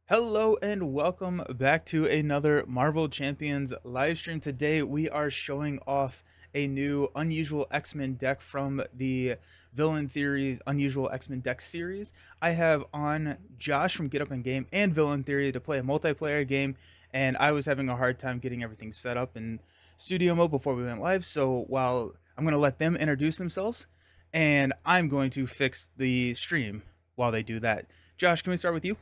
Hello and welcome back to another Marvel Champions live stream. Today we are showing off a new Unusual X-Men deck from the Villain Theory Unusual X-Men deck series. I have on Josh from Get Up and Game and Villain Theory to play a multiplayer game, and I was having a hard time getting everything set up in studio mode before we went live. So while I'm going to let them introduce themselves, and I'm going to fix the stream while they do that. Josh, can we start with you?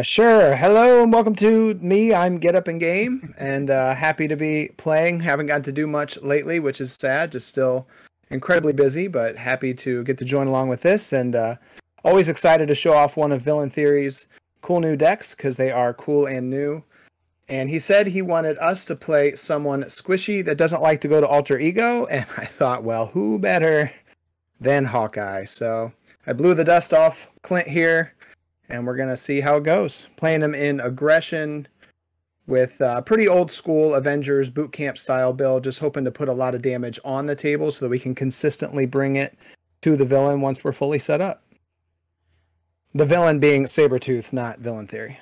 Sure. Hello and welcome to me. I'm Get Up and Game and happy to be playing. Haven't gotten to do much lately, which is sad. Just still incredibly busy, but happy to get to join along with this. And always excited to show off one of Villain Theory's cool new decks because they are cool and new. And he said he wanted us to play someone squishy that doesn't like to go to Alter Ego. And I thought, well, who better than Hawkeye? So I blew the dust off Clint here. And we're going to see how it goes. Playing him in Aggression with pretty old school Avengers boot camp style build. Just hoping to put a lot of damage on the table so that we can consistently bring it to the villain once we're fully set up. The villain being Sabretooth, not Villain Theory.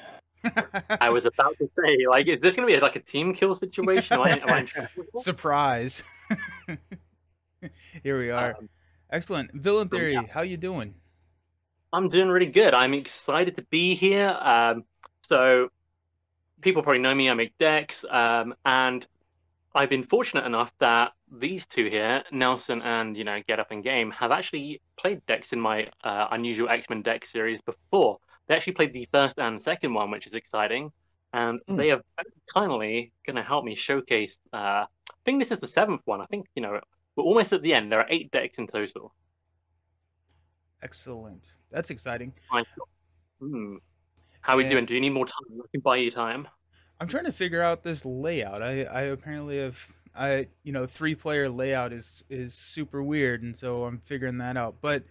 I was about to say, like, is this going to be like a team kill situation? Surprise. Here we are. Excellent. Villain Theory, Yeah. how you doing? I'm doing really good. I'm excited to be here. So people probably know me. I make decks, and I've been fortunate enough that these two here, Nelson and Get Up and Game, have actually played decks in my Unusual X-Men deck series before. They actually played the first and second one, which is exciting, and they are kindly going to help me showcase. I think this is the seventh one. I think we're almost at the end. There are 8 decks in total. Excellent. That's exciting. How are we doing? Do you need more time? I can buy you time. I'm trying to figure out this layout. I apparently have 3-player layout is super weird, and so I'm figuring that out. But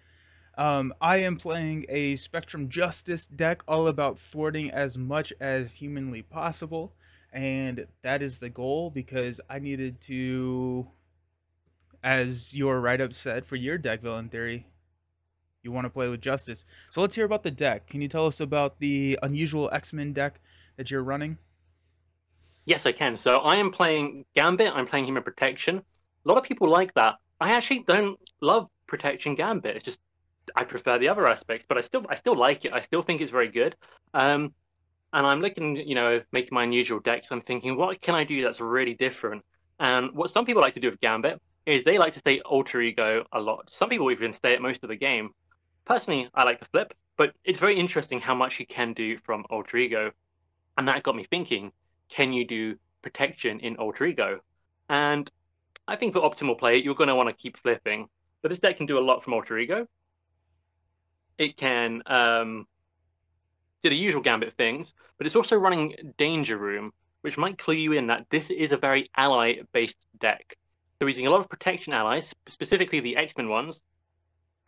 I am playing a Spectrum Justice deck all about thwarting as much as humanly possible, and that is the goal because I needed to, as your write-up said for your deck, Villain Theory, you want to play with Justice. So let's hear about the deck. Can you tell us about the Unusual X-Men deck that you're running? Yes, I can. So I am playing Gambit. I'm playing him in Protection. A lot of people like that. I actually don't love Protection Gambit. It's just I prefer the other aspects, but I still like it. I still think it's very good. And I'm looking, making my unusual decks. I'm thinking, what can I do that's really different? And what some people like to do with Gambit is they like to stay Alter Ego a lot. Some people even stay at most of the game. Personally, I like to flip, but it's very interesting how much you can do from Alter Ego. And that got me thinking, can you do Protection in Alter Ego? And I think for optimal play, you're going to want to keep flipping. But this deck can do a lot from Alter Ego. It can do the usual Gambit things, but it's also running Danger Room, which might clue you in that this is a very ally-based deck. So we're using a lot of Protection allies, specifically the X-Men ones,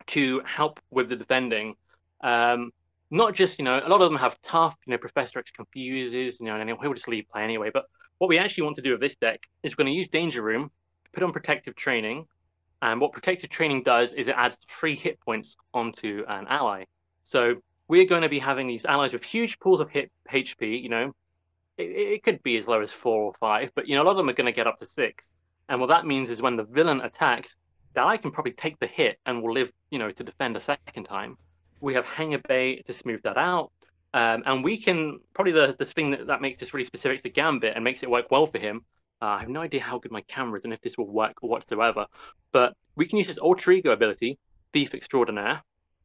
to help with the defending. Not just, a lot of them have tough, Professor X confuses, and he'll just leave play anyway. But what we actually want to do with this deck is we're going to use Danger Room, put on Protective Training, and what Protective Training does is it adds 3 hit points onto an ally. So we're going to be having these allies with huge pools of HP, it could be as low as 4 or 5, but, a lot of them are going to get up to 6. And what that means is when the villain attacks, that I can probably take the hit and will live, to defend a second time. We have Hanger Bay to smooth that out. And we can, probably the thing that makes this really specific to Gambit and makes it work well for him, I have no idea how good my camera is and if this will work whatsoever, but we can use this Alter Ego ability, Thief Extraordinaire.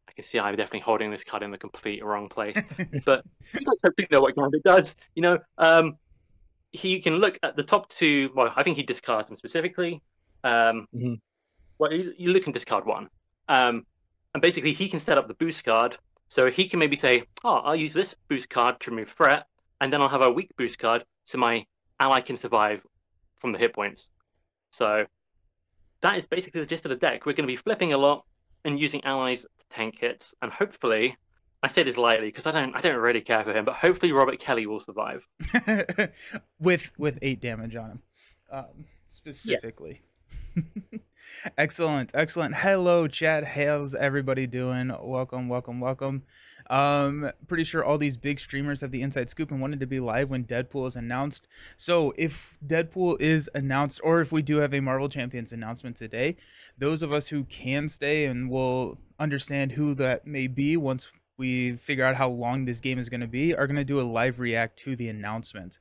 I can see I'm definitely holding this card in the complete wrong place, but you guys hopefully know what Gambit does. He can look at the top 2, well, I think he discards them specifically. Well, you look and discard 1. And basically he can set up the boost card, so he can maybe say, I'll use this boost card to remove threat, and then I'll have a weak boost card so my ally can survive from the hit points. So that is basically the gist of the deck. We're going to be flipping a lot and using allies to tank hits, and hopefully, I say this lightly because I don't really care for him, but hopefully Robert Kelly will survive with 8 damage on him, specifically. Yes. Excellent. Hello, chat. How's everybody doing? Welcome. Pretty sure all these big streamers have the inside scoop and wanted to be live when Deadpool is announced. So if Deadpool is announced, or if we do have a Marvel Champions announcement today, those of us who can stay and will understand who that may be once we figure out how long this game is going to be, are going to do a live react to the announcement.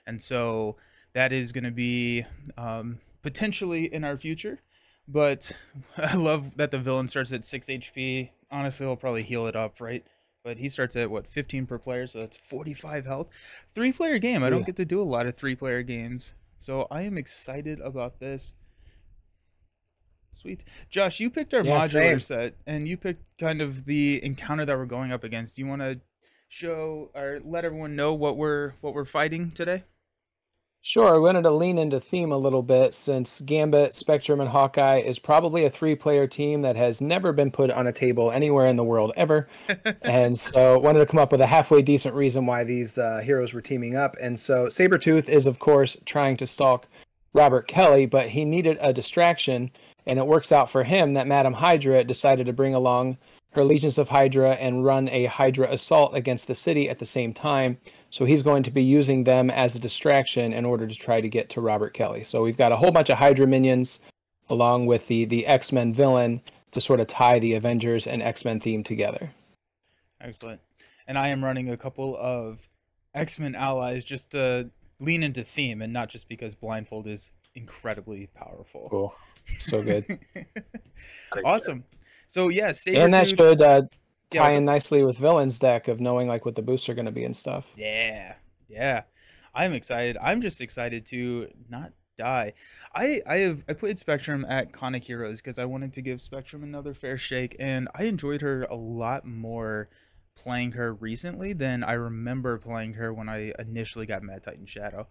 And so that is going to be potentially in our future. But I love that the villain starts at 6 HP. Honestly, he'll probably heal it up, right? But he starts at, what, 15 per player, so that's 45 health. 3-player game. I don't get to do a lot of 3-player games. So I am excited about this. Sweet. Josh, you picked our modular set, and you picked kind of the encounter that we're going up against. Do you want to show or let everyone know what we're fighting today? Sure, I wanted to lean into theme a little bit since Gambit, Spectrum, and Hawkeye is probably a 3-player team that has never been put on a table anywhere in the world ever. And so wanted to come up with a halfway decent reason why these heroes were teaming up. And so Sabretooth is, of course, trying to stalk Robert Kelly, but he needed a distraction, and it works out for him that Madam Hydra decided to bring along her Legions of Hydra and run a Hydra assault against the city at the same time. So he's going to be using them as a distraction in order to try to get to Robert Kelly. So we've got a whole bunch of Hydra minions along with the X-Men villain to sort of tie the Avengers and X-Men theme together. Excellent. And I am running a couple of X-Men allies just to lean into theme and not just because Blindfold is incredibly powerful. Cool. So good. Awesome. So yeah, and that should tie in nicely with Villain's deck of knowing like what the boosts are going to be and stuff. Yeah. I'm excited. I'm just excited to not die. I played Spectrum at Conic Heroes because I wanted to give Spectrum another fair shake, and I enjoyed her a lot more playing her recently than I remember playing her when I initially got Mad Titan Shadow.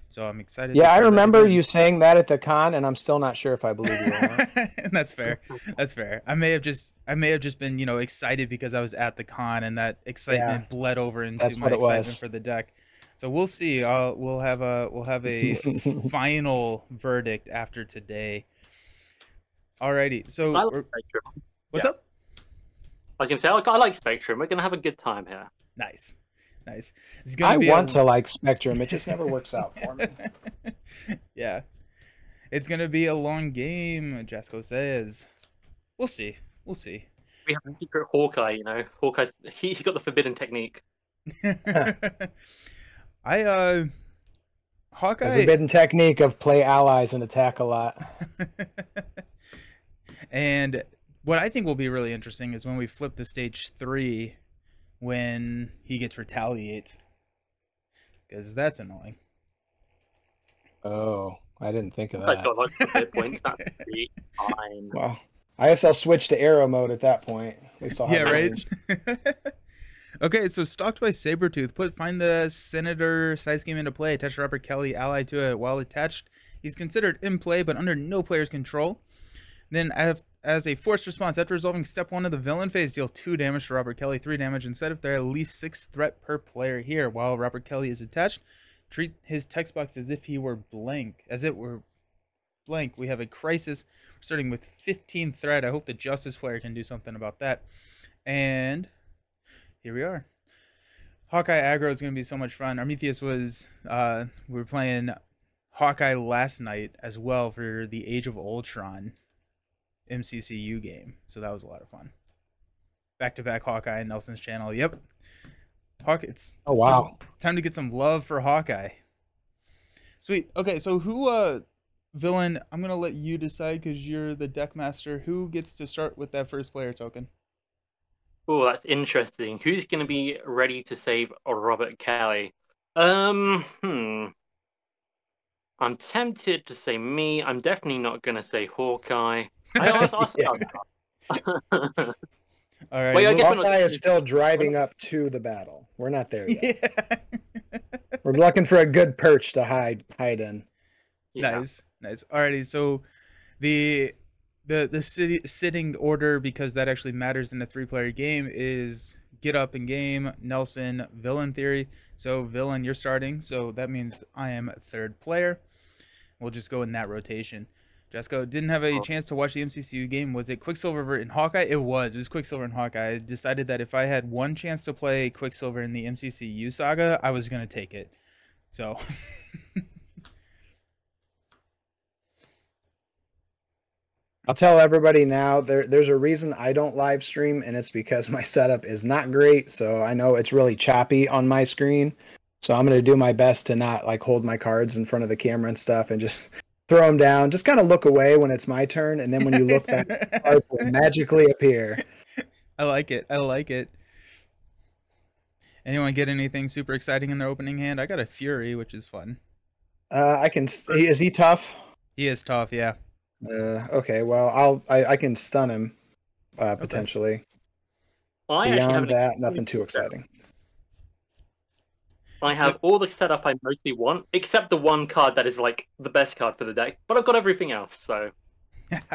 So I'm excited. Yeah, I remember you saying that at the con, and I'm still not sure if I believe you or not. And that's fair. That's fair. I may have just been, excited because I was at the con, and that excitement bled over into my excitement for the deck. So we'll see. We'll have a final verdict after today. Alrighty. So what's up? I was gonna say I like Spectrum. We're gonna have a good time here. Nice. I want to like Spectrum. It just never works out for me. Yeah. It's going to be a long game, Jasco says. We'll see. We have a secret Hawkeye, Hawkeye's, he's got the forbidden technique. Hawkeye... The forbidden technique of play allies and attack a lot. And what I think will be really interesting is when we flip to stage 3... when he gets retaliate, because that's annoying. Oh, I didn't think of that. I got like points. That's fine. Well, I guess I'll switch to arrow mode at that point. At least I'll have right. Okay, so stalked by Sabretooth. Find the Senator side scheme into play. Attach Robert Kelly ally to it. While attached, he's considered in play, but under no player's control. Then as a forced response, after resolving step 1 of the villain phase, deal 2 damage to Robert Kelly, 3 damage instead if there are at least 6 threat per player here. While Robert Kelly is attached, treat his text box as if he were blank. As it were blank, we have a crisis starting with 15 threat. I hope the Justice player can do something about that. And here we are. Hawkeye aggro is going to be so much fun. Armetheus was, we were playing Hawkeye last night as well for the Age of Ultron MCCU game, so that was a lot of fun. Back-to-back Hawkeye and Nelson's channel. Yep. It's wow. Time to get some love for Hawkeye. Sweet. Okay, so who villain, I'm gonna let you decide because you're the deck master. Who gets to start with that first player token? Oh, that's interesting. Who's gonna be ready to save Robert Kelly? I'm tempted to say me. I'm definitely not gonna say Hawkeye. All right. Wait, Hawkeye is still driving up to the battle. We're not there yet. Yeah. We're looking for a good perch to hide in. Yeah. Nice. Alrighty, so the sitting order, because that actually matters in a 3-player game, is get up in game, Nelson, villain theory. So villain, you're starting, so that means I am 3rd player. We'll just go in that rotation. Jessica, didn't have a chance to watch the MCCU game. Was it Quicksilver and Hawkeye? It was. It was Quicksilver and Hawkeye. I decided that if I had one chance to play Quicksilver in the MCCU saga, I was going to take it. So. I'll tell everybody now, there's a reason I don't live stream, and it's because my setup is not great. So I know it's really choppy on my screen. So I'm going to do my best to not like hold my cards in front of the camera and stuff and just throw them down. Just kind of look away when it's my turn. And then when you look back, the cards will magically appear. I like it. I like it. Anyone get anything super exciting in their opening hand? I got a Fury, which is fun. Is he tough? He is tough, yeah. Okay, well, I can stun him, potentially. Okay. Beyond that, nothing too exciting. I have all the setup I mostly want, except the one card that is like the best card for the deck. But I've got everything else, so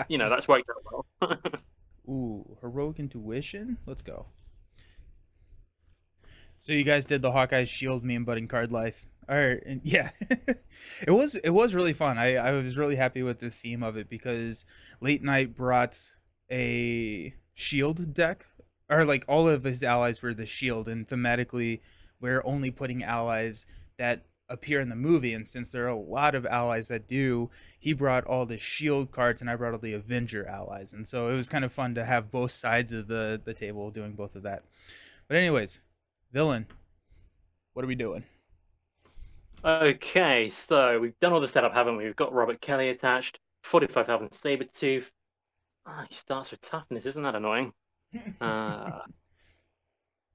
you know that's worked out well. Ooh, Heroic Intuition. Let's go. So you guys did the Hawkeye Shield meme, but in card life. All right, and yeah, it was really fun. I was really happy with the theme of it because Late Night brought a shield deck, or like all of his allies were the shield, and thematically we're only putting allies that appear in the movie, and since there are a lot of allies that do, he brought all the shield cards and I brought all the Avenger allies, and so it was kind of fun to have both sides of the table doing both of that. But anyways, villain, what are we doing? Okay, so we've done all the setup, haven't we? We've got Robert Kelly attached, 45,000 Sabretooth. He starts with toughness, isn't that annoying? But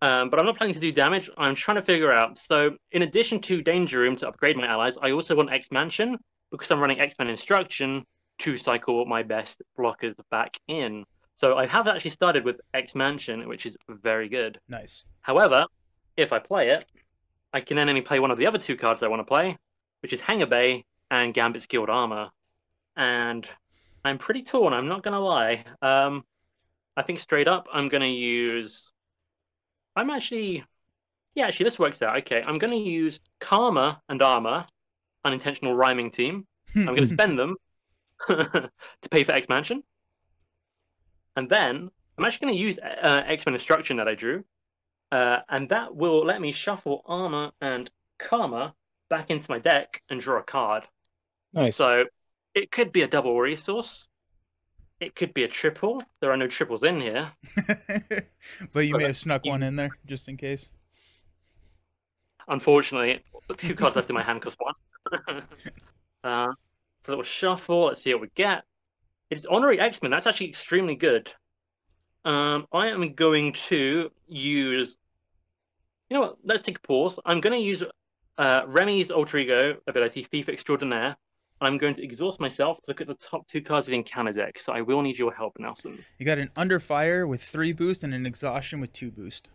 I'm not planning to do damage. I'm trying to figure out. So, in addition to Danger Room to upgrade my allies, I also want X-Mansion because I'm running X-Men Instruction to cycle my best blockers back in. So, I have actually started with X-Mansion, which is very good. Nice. However, if I play it, I can then only play one of the other two cards I want to play, which is Hangar Bay and Gambit's Guild Armor. And I'm pretty torn, I'm not going to lie. I think straight up, I'm going to use... actually, this works out. Okay, I'm going to use Karma and Armor, unintentional rhyming team. I'm going to spend them to pay for X-Mansion. And then I'm actually going to use X-Men Instruction that I drew. And that will let me shuffle Armor and Karma back into my deck and draw a card. Nice. So it could be a double resource. It could be a triple. There are no triples in here. But you may have snuck one in there, just in case. Unfortunately, the two cards left in my hand cost one. So we'll shuffle. Let's see what we get. It's Honorary X-Men. That's actually extremely good. I am going to use... You know what? Let's take a pause. I'm going to use Remy's Alter Ego ability, Thief Extraordinaire. I'm going to exhaust myself to look at the top two cards of the encounter deck, so I will need your help, Nelson. You got an Under Fire with 3 boost and an Exhaustion with 2 boost.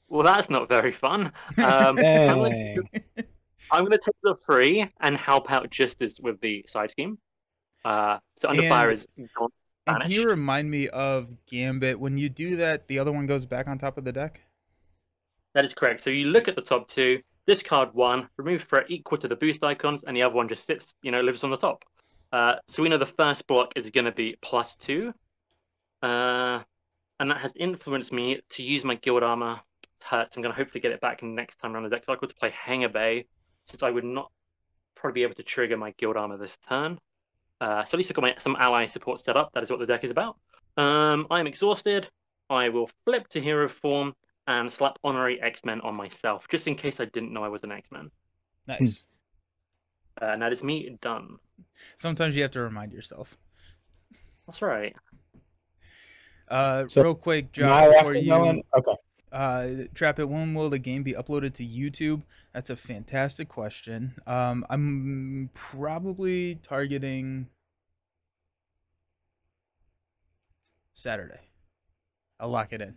Well, that's not very fun. I'm going to take the 3 and help out Justice with the side scheme. So Under Fire is gone. And can you remind me of Gambit? When you do that, the other one goes back on top of the deck? That is correct. So you look at the top 2. This card 1, remove threat equal to the boost icons, and the other one just sits, lives on the top. So we know the first block is going to be +2. And that has influenced me to use my Guild Armor. It hurts. I'm going to hopefully get it back next time around the deck cycle to play Hangar Bay, since I would not probably be able to trigger my Guild Armor this turn. So at least I've got some ally support set up. That is what the deck is about. I am exhausted. I will flip to hero form and slap Honorary X-Men on myself, just in case I didn't know I was an X-Men. Nice. And that is me done. Sometimes you have to remind yourself. That's right. Real quick, Josh, before you... Okay. Trap It, when will the game be uploaded to YouTube? That's a fantastic question. I'm probably targeting Saturday. I'll lock it in.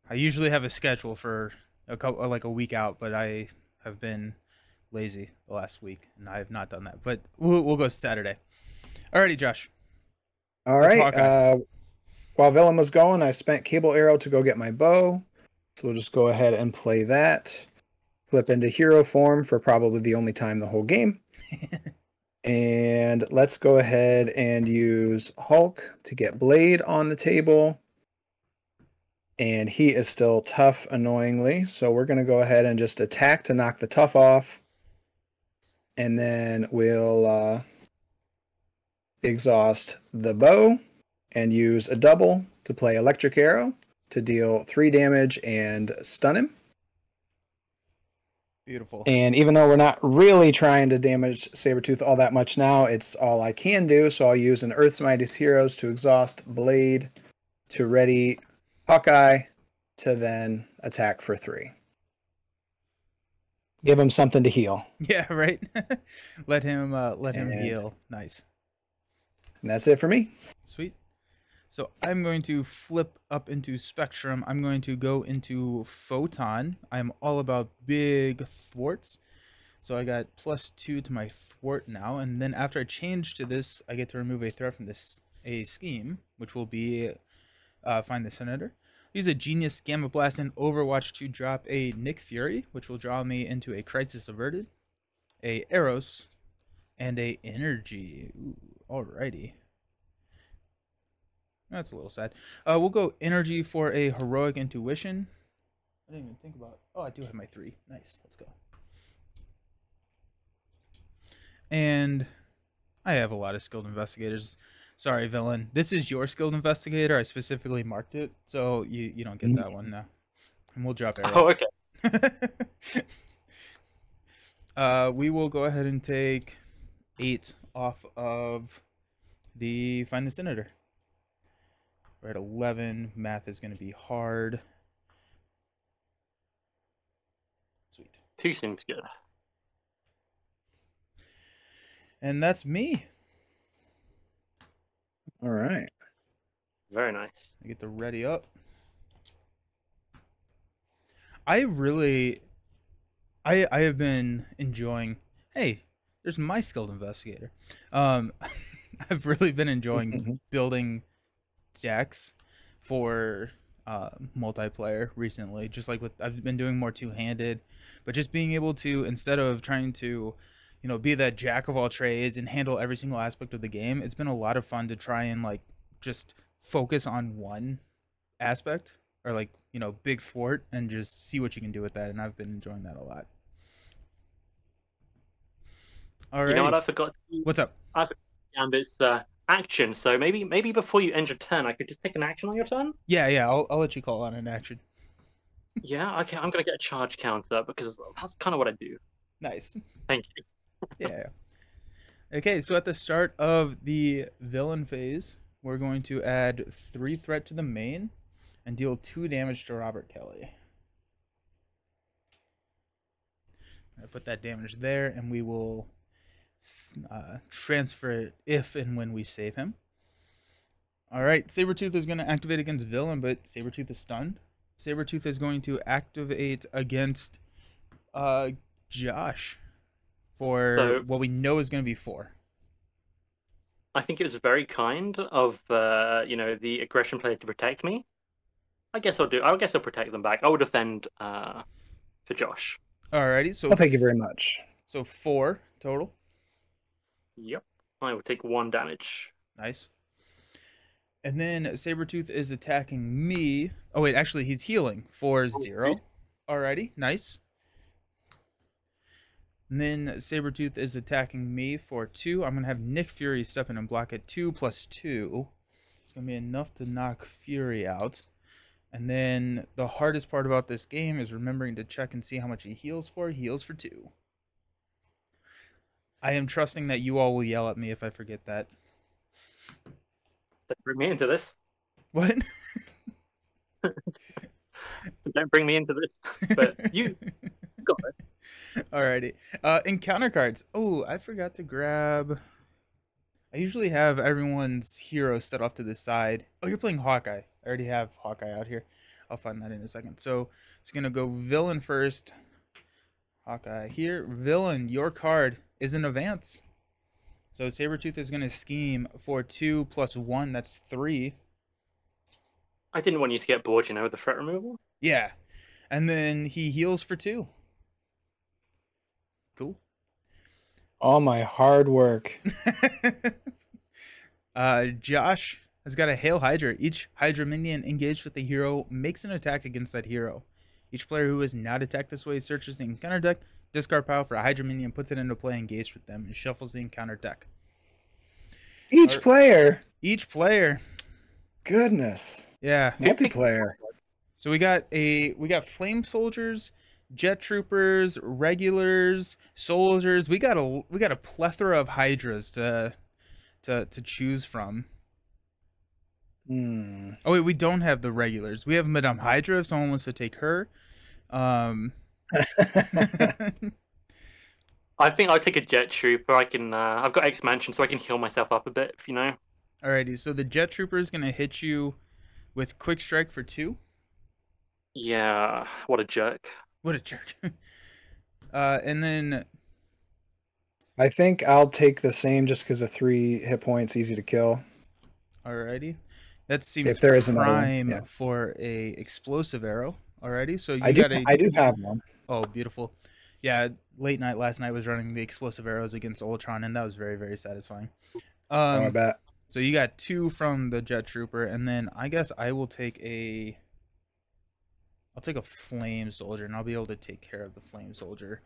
I usually have a schedule for a week out, but I have been lazy the last week and I have not done that. But we'll go Saturday. Alrighty, Josh. All right. While Villain was going, I spent Cable Arrow to go get my bow. So we'll just go ahead and play that. Flip into hero form for probably the only time the whole game. And let's go ahead and use Hulk to get Blade on the table. And he is still tough, annoyingly. So we're going to go ahead and just attack to knock the tough off. And then we'll exhaust the bow and use a double to play Electric Arrow to deal 3 damage and stun him. Beautiful. And even though we're not really trying to damage Sabretooth all that much now, it's all I can do. So I'll use an Earth's Mightiest Heroes to exhaust Blade to ready Hawkeye to then attack for 3. Give him something to heal. Yeah, right. let him And- heal. Nice. And that's it for me. Sweet. So I'm going to flip up into Spectrum. I'm going to go into Photon. I'm all about big thwarts. So I got +2 to my thwart now. And then after I change to this, I get to remove a threat from a scheme, which will be Find the Senator. Use a Genius Gamma Blast in Overwatch to drop a Nick Fury, which will draw me into a Crisis Averted, a Eros, and a Energy. Ooh, alrighty. That's a little sad. We'll go Energy for a Heroic Intuition. I didn't even think about... Oh, I do have my 3. Nice. Let's go. And I have a lot of Skilled Investigators. Sorry, Villain. This is your Skilled Investigator. I specifically marked it, so you don't get that one now. And we'll drop Eros. Oh, okay. We will go ahead and take 8 off of the Find the Senator. We're at 11. Math is going to be hard. Sweet. 2 seems good. And that's me. All right. Very nice. I get to ready up. I have been enjoying... Hey, there's my Skilled Investigator. I've really been enjoying building decks for multiplayer recently, just like I've been doing more two-handed, but just being able to, instead of trying to be that jack of all trades and handle every single aspect of the game, it's been a lot of fun to try and just focus on one aspect, or big thwart, and just see what you can do with that, and I've been enjoying that a lot. All right. You know what I forgot? What's up? I forgot Gambit's action. So maybe before you end your turn, I could just take an action on your turn. Yeah. I'll let you call on an action. Yeah. Okay. I'm gonna get a charge counter because that's kind of what I do. Nice. Thank you. Yeah. Okay, so at the start of the villain phase, we're going to add 3 threat to the main and deal 2 damage to Robert Kelly. I put that damage there, and we will transfer it if and when we save him. All right, Sabretooth is going to activate against villain, but Sabretooth is stunned. Sabretooth is going to activate against Josh for what we know is going to be 4. I think it was very kind of the aggression player to protect me. I guess I'll protect them back. I will defend for Josh. Alrighty, so Well, thank you very much. So 4 total. Yep. I will take 1 damage. Nice. And then Sabretooth is attacking me. Oh wait, actually he's healing for 0. Alrighty, nice. And then Sabretooth is attacking me for 2. I'm going to have Nick Fury step in and block at 2 + 2. It's going to be enough to knock Fury out. And then the hardest part about this game is remembering to check and see how much he heals for. He heals for 2. I am trusting that you all will yell at me if I forget that. Don't bring me into this. What? Don't bring me into this. But you got it. Alrighty. Encounter cards. Oh, I forgot to grab... I usually have everyone's hero set off to the side. Oh, you're playing Hawkeye. I already have Hawkeye out here. I'll find that in a second. So it's going to go villain first. Hawkeye here. Villain, your card is an advance. So Sabretooth is going to scheme for 2 + 1. That's 3. I didn't want you to get bored, with the threat removal. Yeah. And then he heals for 2. Cool. All my hard work. Josh has got a Hail Hydra. Each Hydra minion engaged with the hero makes an attack against that hero. Each player who is not attacked this way searches the encounter deck, discard pile for a Hydra minion, puts it into play engaged with them, and shuffles the encounter deck. Each player. Each player. Goodness. Yeah. Multiplayer. So we got flame soldiers, jet troopers, regulars, soldiers. We got a plethora of hydras to choose from. Oh wait, we don't have the regulars. We have Madame Hydra if someone wants to take her. I think I'll take a jet trooper. I can. I've got X Mansion, so I can heal myself up a bit. If you know. Alrighty, so the jet trooper is gonna hit you with quick strike for 2. Yeah, what a jerk. What a jerk. And then I think I'll take the same just because of 3 hit points, easy to kill. alrighty, that seems If there is another one, prime yeah. for a explosive arrow. Alrighty, so you I got do have one. Oh, beautiful. Yeah, last night was running the explosive arrows against Ultron, and that was very, very satisfying. I bet. So you got 2 from the jet trooper, and then I guess I will take I'll take a flame soldier, and I'll be able to take care of the flame soldier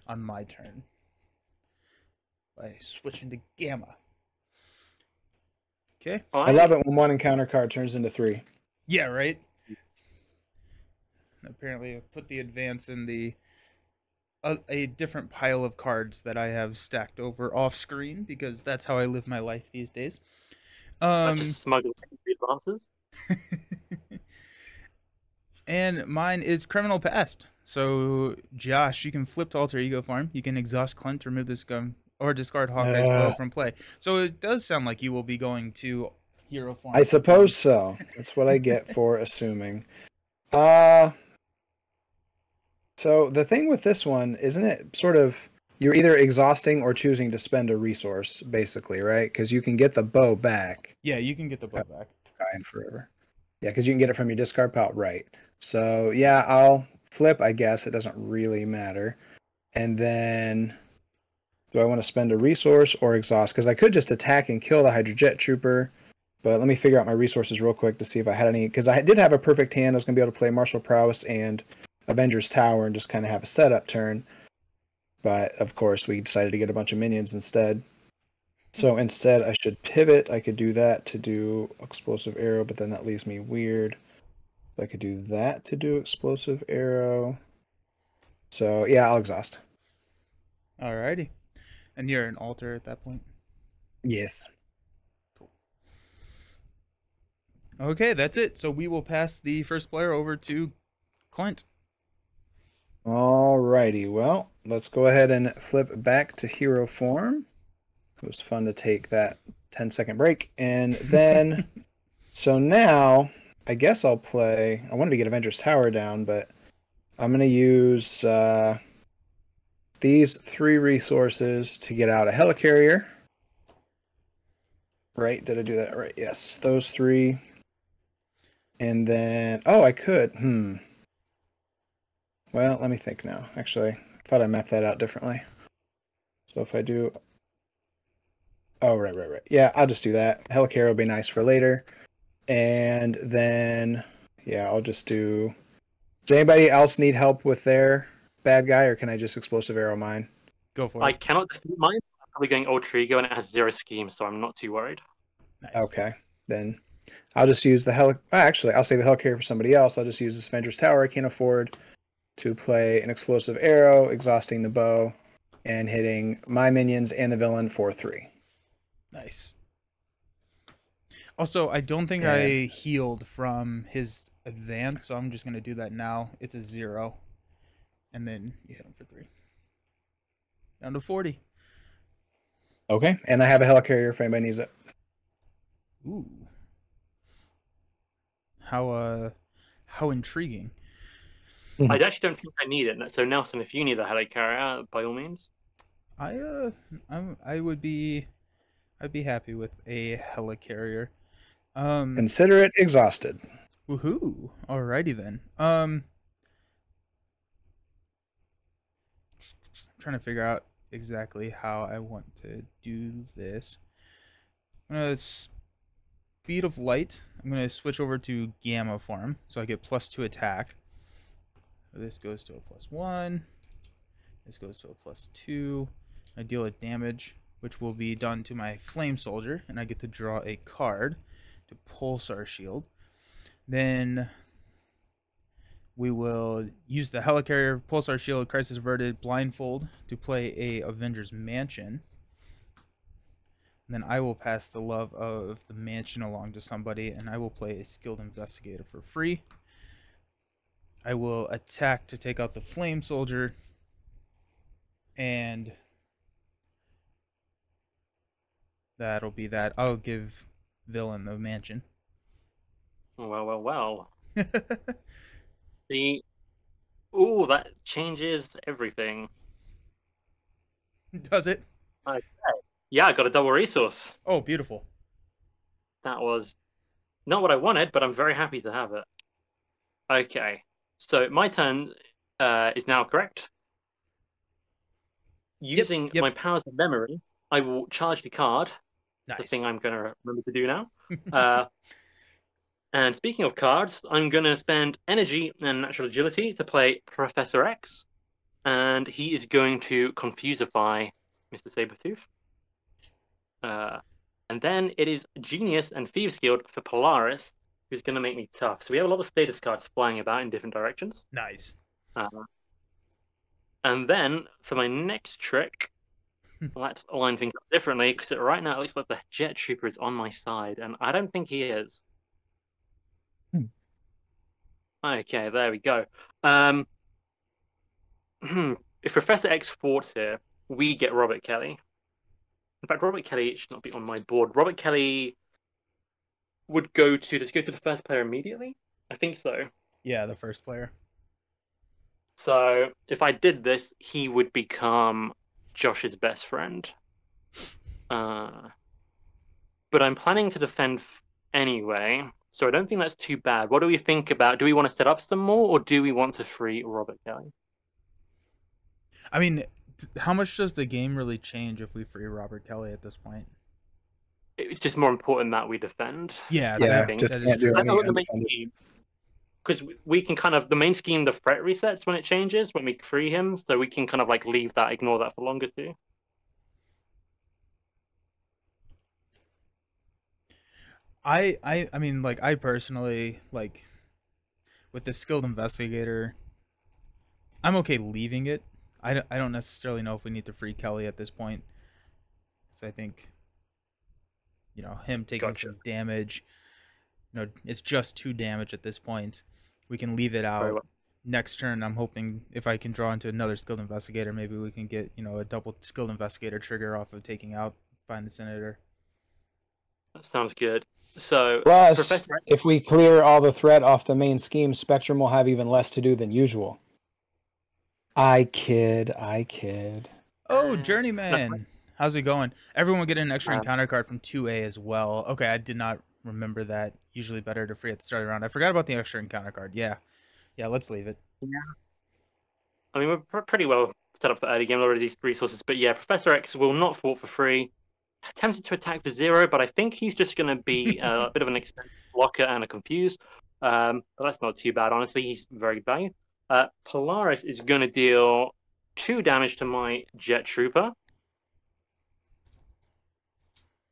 on my turn by switching to Gamma. Okay. I love it when 1 encounter card turns into 3. Yeah, right. Apparently, I put the advance in a different pile of cards that I have stacked over off screen because that's how I live my life these days. Just smuggling the advances. And mine is Criminal Past. So, Josh, you can flip to Alter Ego Farm. You can exhaust Clint, remove this gun, or discard Hawkeye's bow from play. So it does sound like you will be going to Hero Farm. I suppose so. That's what I get for assuming. So the thing with this one, isn't it sort of you're either exhausting or choosing to spend a resource, basically, right? Because you can get the bow back. Yeah, you can get the bow back. In forever. Yeah, because you can get it from your discard pile, right? So yeah, I'll flip. I guess it doesn't really matter. And then, do I want to spend a resource or exhaust? Because I could just attack and kill the Hydra Jet Trooper. But let me figure out my resources real quick to see if I had any. Because I did have a perfect hand. I was going to be able to play Martial Prowess and Avengers Tower and just kind of have a setup turn. But of course, we decided to get a bunch of minions instead. So instead, I should pivot. I could do that to do Explosive Arrow, but then that leaves me weird. So I could do that to do Explosive Arrow. So yeah, I'll exhaust. Alrighty. And you're an altar at that point? Yes. Cool. Okay, that's it. So we will pass the first player over to Clint. Alrighty, well, let's go ahead and flip back to hero form. It was fun to take that 10-second break. And then, so now, I guess I'll play, I wanted to get Avengers Tower down, but I'm going to use these 3 resources to get out a Helicarrier. Right, did I do that right? Yes, those 3. And then, oh, I could, Well, let me think now. Actually, I thought I mapped that out differently. So if I do... Oh, right. Yeah, I'll just do that. Helicarrier will be nice for later. And then, yeah, I'll just do... Does anybody else need help with their bad guy, or can I just Explosive Arrow mine? Go for it. I cannot defeat mine. I'm probably going Alter Ego, and it has 0 schemes, so I'm not too worried. Nice. Okay, then I'll just use the Actually, I'll save the Helicarrier for somebody else. I'll just use this Avengers Tower. I can't afford to play an Explosive Arrow, exhausting the bow, and hitting my minions and the villain for 3. Nice. Also, I don't think I healed from his advance, so I'm just going to do that now. It's a 0. And then you hit him for 3. Down to 40. Okay, and I have a Helicarrier if anybody needs it. Ooh. How intriguing. I actually don't think I need it. So Nelson, if you need a Helicarrier, by all means. I'd be happy with a Helicarrier. Consider it exhausted. Woohoo! Alrighty then. I'm trying to figure out exactly how I want to do this. I'm gonna speed of light. I'm gonna switch over to gamma form, so I get +2 attack. So this goes to a +1. This goes to a +2. I deal a damage, which will be done to my flame soldier, and I get to draw a card to Pulsar Shield. Then we will use the Helicarrier, Pulsar Shield, Crisis Averted, Blindfold to play a Avengers Mansion. And then I will pass the love of the mansion along to somebody, and I will play a Skilled Investigator for free. I will attack to take out the Flame Soldier, and that'll be that. I'll give Villain the mansion. Well. Ooh, that changes everything. Does it? Okay. Yeah, I got a double resource. Oh, beautiful. That was not what I wanted, but I'm very happy to have it. Okay, so my turn is now correct. Using Yep. my powers of memory, I will charge the card. Nice. The thing I'm going to remember to do now. And speaking of cards, I'm going to spend energy and natural agility to play Professor X. And he is going to Confusify Mr. Sabretooth. And then it is Genius and Thieves Guild for Polaris, who's going to make me tough. So we have a lot of status cards flying about in different directions. Nice. And then for my next trick, let's line things up differently, because right now it looks like the Jet Trooper is on my side, and I don't think he is. Okay, there we go. If Professor X fought here, we get Robert Kelly. In fact, Robert Kelly should not be on my board. Robert Kelly would go to... Does he go to the first player immediately? I think so. Yeah, the first player. So if I did this, he would become Josh's best friend. But I'm planning to defend anyway, so I don't think that's too bad. What do we think about? Do we want to set up some more, or do we want to free Robert Kelly? I mean, how much does the game really change if we free Robert Kelly at this point? It's just more important that we defend. Yeah, just can't do any undefended. Because we can kind of, the main scheme, the threat resets when it changes, when we free him, so we can kind of like leave that, ignore that for longer too. I mean, like, I personally, like, with the Skilled Investigator, I'm okay leaving it. I don't necessarily know if we need to free Kelly at this point. So I think, you know, him taking some damage, you know, it's just 2 damage at this point. We can leave it out. Well. Next turn, I'm hoping if I can draw into another Skilled Investigator, maybe we can get, you know, a double Skilled Investigator trigger off of taking out Find the Senator. That sounds good. So, plus, if we clear all the threat off the main scheme, Spectrum will have even less to do than usual. I kid. Oh, Journeyman. How's it going? Everyone will get an extra encounter card from 2A as well. Okay, I did not remember that. Usually better to free at the start of the round. I forgot about the extra encounter card. Yeah, let's leave it. Yeah. I mean, we're pretty well set up for early game, already these resources. But yeah, Professor X will not fought for free. Attempted to attack for 0, but I think he's just going to be a bit of an expensive blocker and a confuse. But that's not too bad, honestly. He's very good value. Polaris is going to deal 2 damage to my Jet Trooper,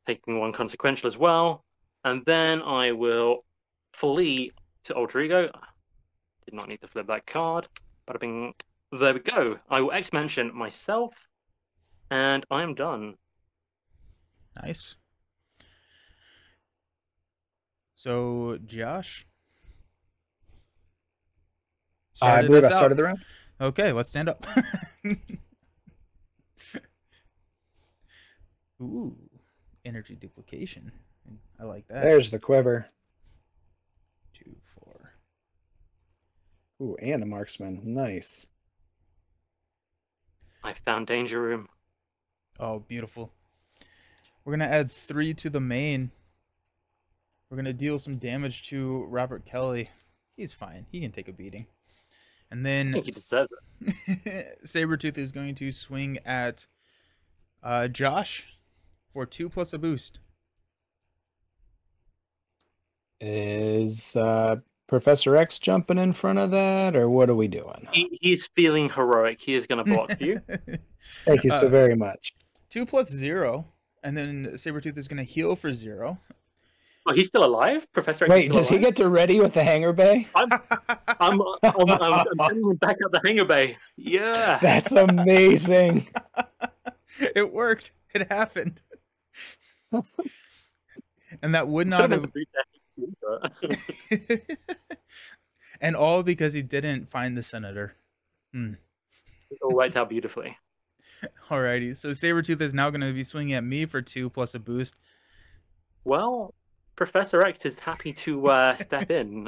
taking 1 consequential as well. And then I will flee to Alter Ego. Did not need to flip that card. But there we go. I will X-Mansion myself, and I am done. Nice. So, Josh? I believe I started the round. Okay, let's stand up. Ooh, energy duplication. I like that. There's the quiver. 2, 4. Ooh, and a marksman. Nice. I found Danger Room. Oh, beautiful. We're going to add 3 to the main. We're going to deal some damage to Robert Kelly. He's fine. He can take a beating. And then I think he deserves it. Sabretooth is going to swing at Josh, for 2 plus a boost. Is Professor X jumping in front of that, or what are we doing? He's feeling heroic. He is going to block for you. Thank you so very much. 2 plus 0, and then Sabretooth is going to heal for 0. Oh, he's still alive? Professor X is Wait, still does he alive? get to ready with the hanger bay? I'm sending him back up the hangar bay. Yeah. That's amazing. It worked. It happened. And that would Should've not been have. the boot deck, but- And all because he didn't find the senator. It all worked out beautifully. Alrighty, so Sabretooth is now going to be swinging at me for 2 plus a boost. Well, Professor X is happy to step in.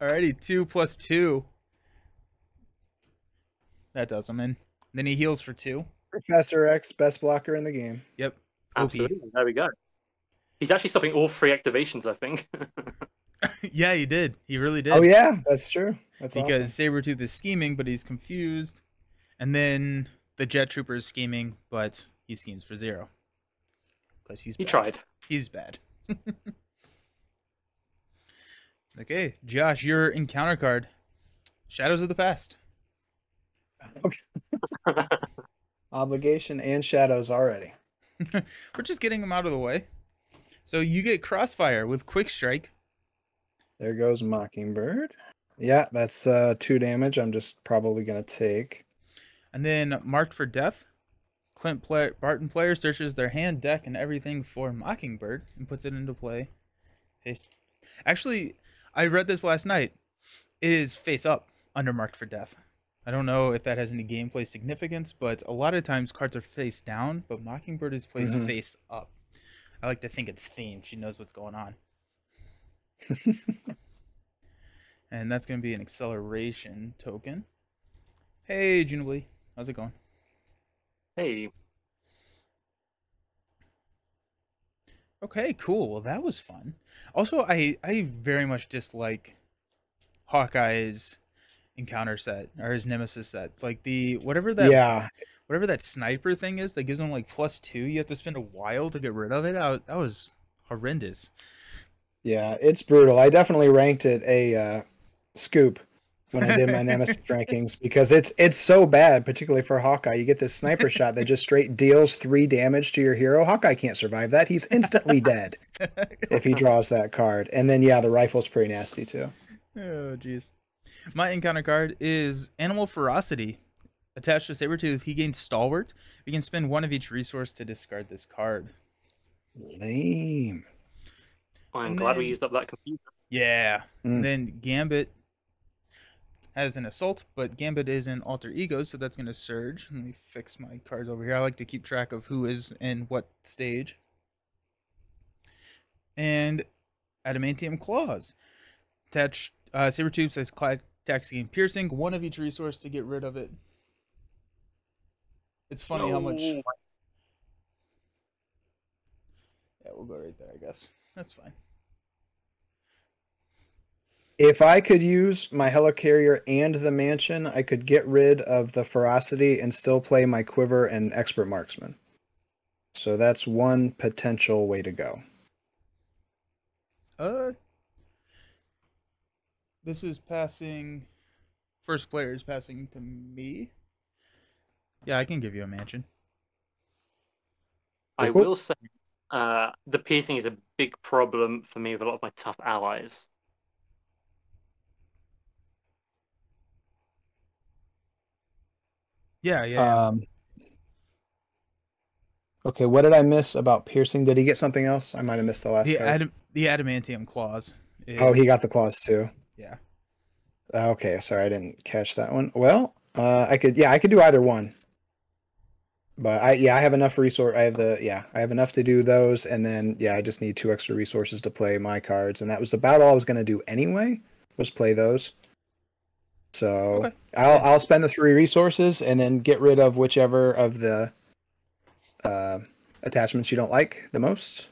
Alrighty, 2 plus 2. That does him in. Then he heals for 2. Professor X, best blocker in the game. Yep. OP. Absolutely. There we go. He's actually stopping all 3 activations, I think. Yeah, he did. He really did. Oh yeah, that's true. That's Because awesome. Sabretooth is scheming, but he's confused. And then the Jet Trooper is scheming, but he schemes for 0. Because he's He bad. tried. He's bad. Okay, Josh, your encounter card. Shadows of the Past. Obligation and shadows already. We're just getting them out of the way. So you get Crossfire with Quick Strike. There goes Mockingbird. Yeah, that's 2 damage. I'm just probably gonna take. And then Marked for Death. Barton player searches their hand, deck, and everything for Mockingbird and puts it into play. Actually, I read this last night. It is face up under Marked for Death. I don't know if that has any gameplay significance, but a lot of times cards are face down, but Mockingbird is placed face up. I like to think it's themed. She knows what's going on. And that's going to be an acceleration token. Hey, Jubilee. How's it going? Hey. Okay, cool. Well, that was fun. Also, I very much dislike Hawkeye's encounter set or his nemesis set. Like the whatever that sniper thing is that gives him like +2. You have to spend a while to get rid of it. That was horrendous. Yeah, it's brutal. I definitely ranked it a scoop when I did my nemesis rankings because it's so bad, particularly for Hawkeye. You get this sniper shot that just straight deals 3 damage to your hero. Hawkeye can't survive that. He's instantly dead if he draws that card. And then yeah, the rifle's pretty nasty too. Oh, jeez. My encounter card is Animal Ferocity. Attached to Sabretooth, he gains Stalwart. You can spend 1 of each resource to discard this card. Lame. I'm And glad we then- used up that computer. Yeah. Mm. And then Gambit has an assault, but Gambit is an alter ego, so that's going to surge. Let me fix my cards over here. I like to keep track of who is in what stage. And Adamantium Claws. Attach Sabretooth says attacks gain piercing, 1 of each resource to get rid of it. It's funny how much. No. Yeah, we'll go right there, I guess. That's fine. If I could use my helicarrier and the mansion, I could get rid of the ferocity and still play my quiver and expert marksman. So that's one potential way to go. This is passing. First player is passing to me. Yeah, I can give you a mansion. I Cool. will say, the piercing is a big problem for me with a lot of my tough allies. Yeah. Okay, what did I miss about piercing? Did he get something else? I might have missed the last card. The adamantium claws. Oh, he got the claws too. Yeah. Okay, sorry, I didn't catch that one. Well, I could do either one. But I have enough resource. I have enough to do those, and then I just need 2 extra resources to play my cards, and that was about all I was gonna do anyway. Was play those. So Okay. I'll spend the 3 resources and then get rid of whichever of the attachments you don't like the most.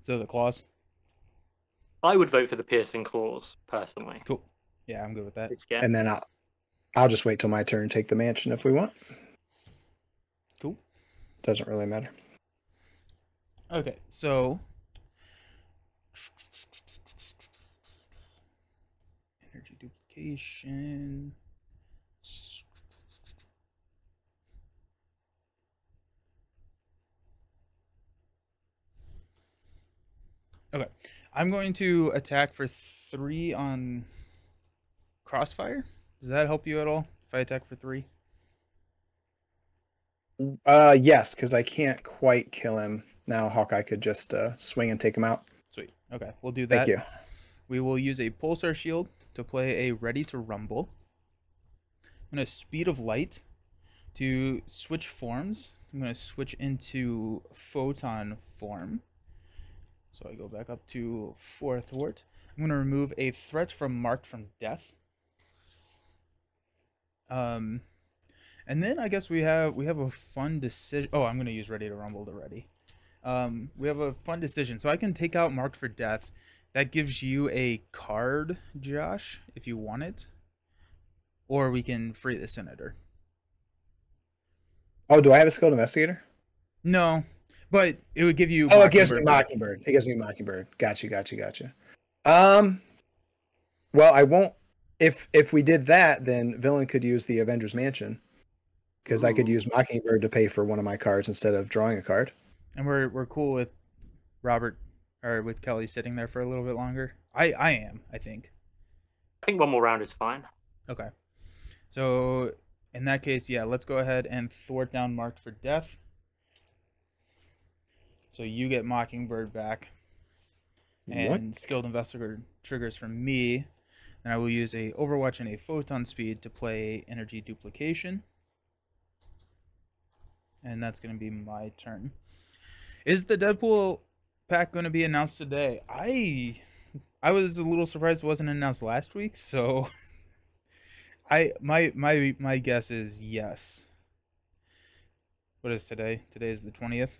So the claws. I would vote for the piercing claws, personally. Cool. Yeah, I'm good with that. It's scary. And then I'll just wait till my turn and take the mansion if we want. Cool. doesn't really matter. Okay, so energy duplication. Okay, I'm going to attack for 3 on Crossfire. Does that help you at all if I attack for 3? Yes, because I can't quite kill him now. Hawkeye could just swing and take him out. Sweet. Okay, we'll do Thank that. you. We will use a Pulsar Shield to play a Ready to Rumble. I'm going to Speed of Light to switch forms. I'm going to switch into Photon form. So I go back up to 4 Thwart. I'm going to remove a threat from Marked from Death. And then I guess we have a fun decision. Oh, I'm going to use Ready to Rumble already. We have a fun decision. So I can take out Marked for Death. That gives you a card, Josh, if you want it. Or we can free the Senator. Oh, do I have a skilled investigator? No, but it would give you. Oh, it gives me back. Mockingbird. It gives me Mockingbird. Gotcha. Well, I won't. If we did that, then Villain could use the Avengers Mansion, because I could use Mockingbird to pay for one of my cards instead of drawing a card. And we're cool with Robert or with Kelly sitting there for a little bit longer. I am, I think. I think one more round is fine. Okay. So in that case, yeah, let's go ahead and thwart down Marked for Death. So you get Mockingbird back. And Skilled Investigator triggers from me. And I will use a Overwatch and a Photon Speed to play Energy Duplication. And that's going to be my turn. Is the Deadpool pack going to be announced today? I was a little surprised it wasn't announced last week, so my guess is yes. What is today? Today is the 20th.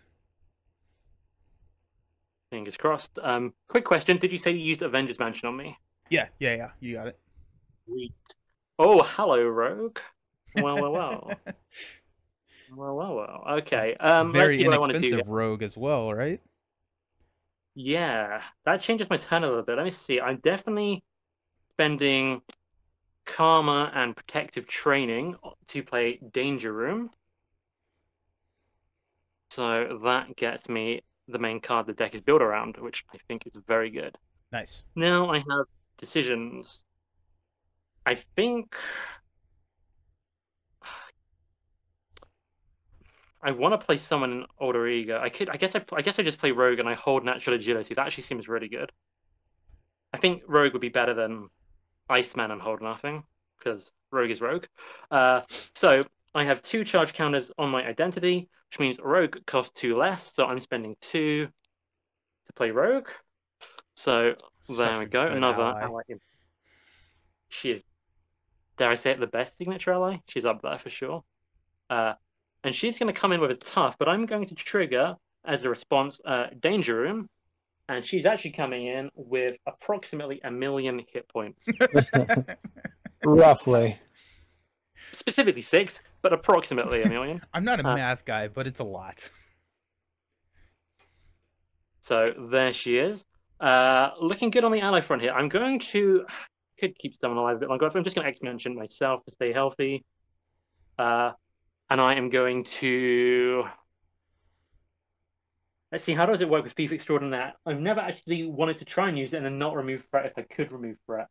Fingers crossed. Quick question: did you say you used Avengers Mansion on me? Yeah. You got it. Sweet. Oh, hello, Rogue. Well. Well. Okay. Very let's see what I want to do. inexpensive Rogue as well, right? Yeah, that changes my turn a little bit. Let me see. I'm definitely spending Karma and Protective Training to play Danger Room. So that gets me the main card the deck is built around, which I think is very good. Nice. Now I have decisions. I think I want to play someone in Alter Ego. I guess I just play Rogue and I hold Natural Agility. That actually seems really good. I think Rogue would be better than Iceman and hold nothing, because Rogue is Rogue. So I have 2 charge counters on my identity, which means Rogue costs 2 less. So I'm spending 2 to play Rogue. So there we go. Another ally. She is, dare I say it, the best signature ally? She's up there for sure. And she's going to come in with a tough, but I'm going to trigger, as a response, Danger Room. And she's actually coming in with approximately 1 million hit points. Roughly. Specifically 6, but approximately 1 million. I'm not a math guy, but it's a lot. So there she is. Looking good on the ally front here. I'm going to... Could keep someone alive a bit longer. I'm just going to X-Mention myself to stay healthy. And I am going to... Let's see, how does it work with Thief Extraordinaire? I've never actually wanted to try and use it and then not remove threat if I could remove threat.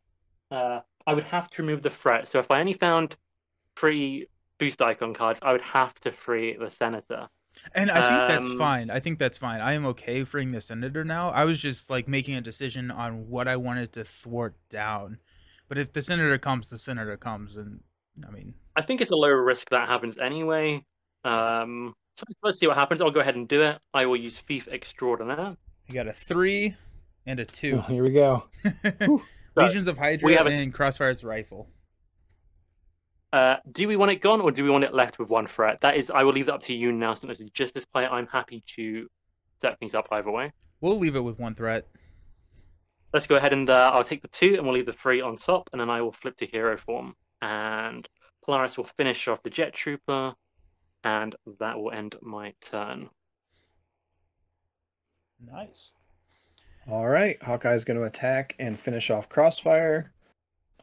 I would have to remove the threat. So if I only found 3 boost icon cards, I would have to free the Senator. And I think that's fine. I am okay freeing the Senator now. I was just like making a decision on what I wanted to thwart down. But if the Senator comes, the Senator comes. And I mean, I think it's a low risk that happens anyway. So let's see what happens. I'll go ahead and do it. I will use Thief Extraordinaire. You got a 3 and a 2. Oh, here we go. Legions of Hydra and Crossfire's Rifle. Do we want it gone or do we want it left with 1 threat? That is, I will leave that up to you now. Since it's just this player, I'm happy to set things up either way. We'll leave it with 1 threat. Let's go ahead and I'll take the 2 and we'll leave the 3 on top, and then I will flip to hero form. And Polaris will finish off the Jet Trooper. and that will end my turn. Nice. All right, Hawkeye's going to attack and finish off Crossfire.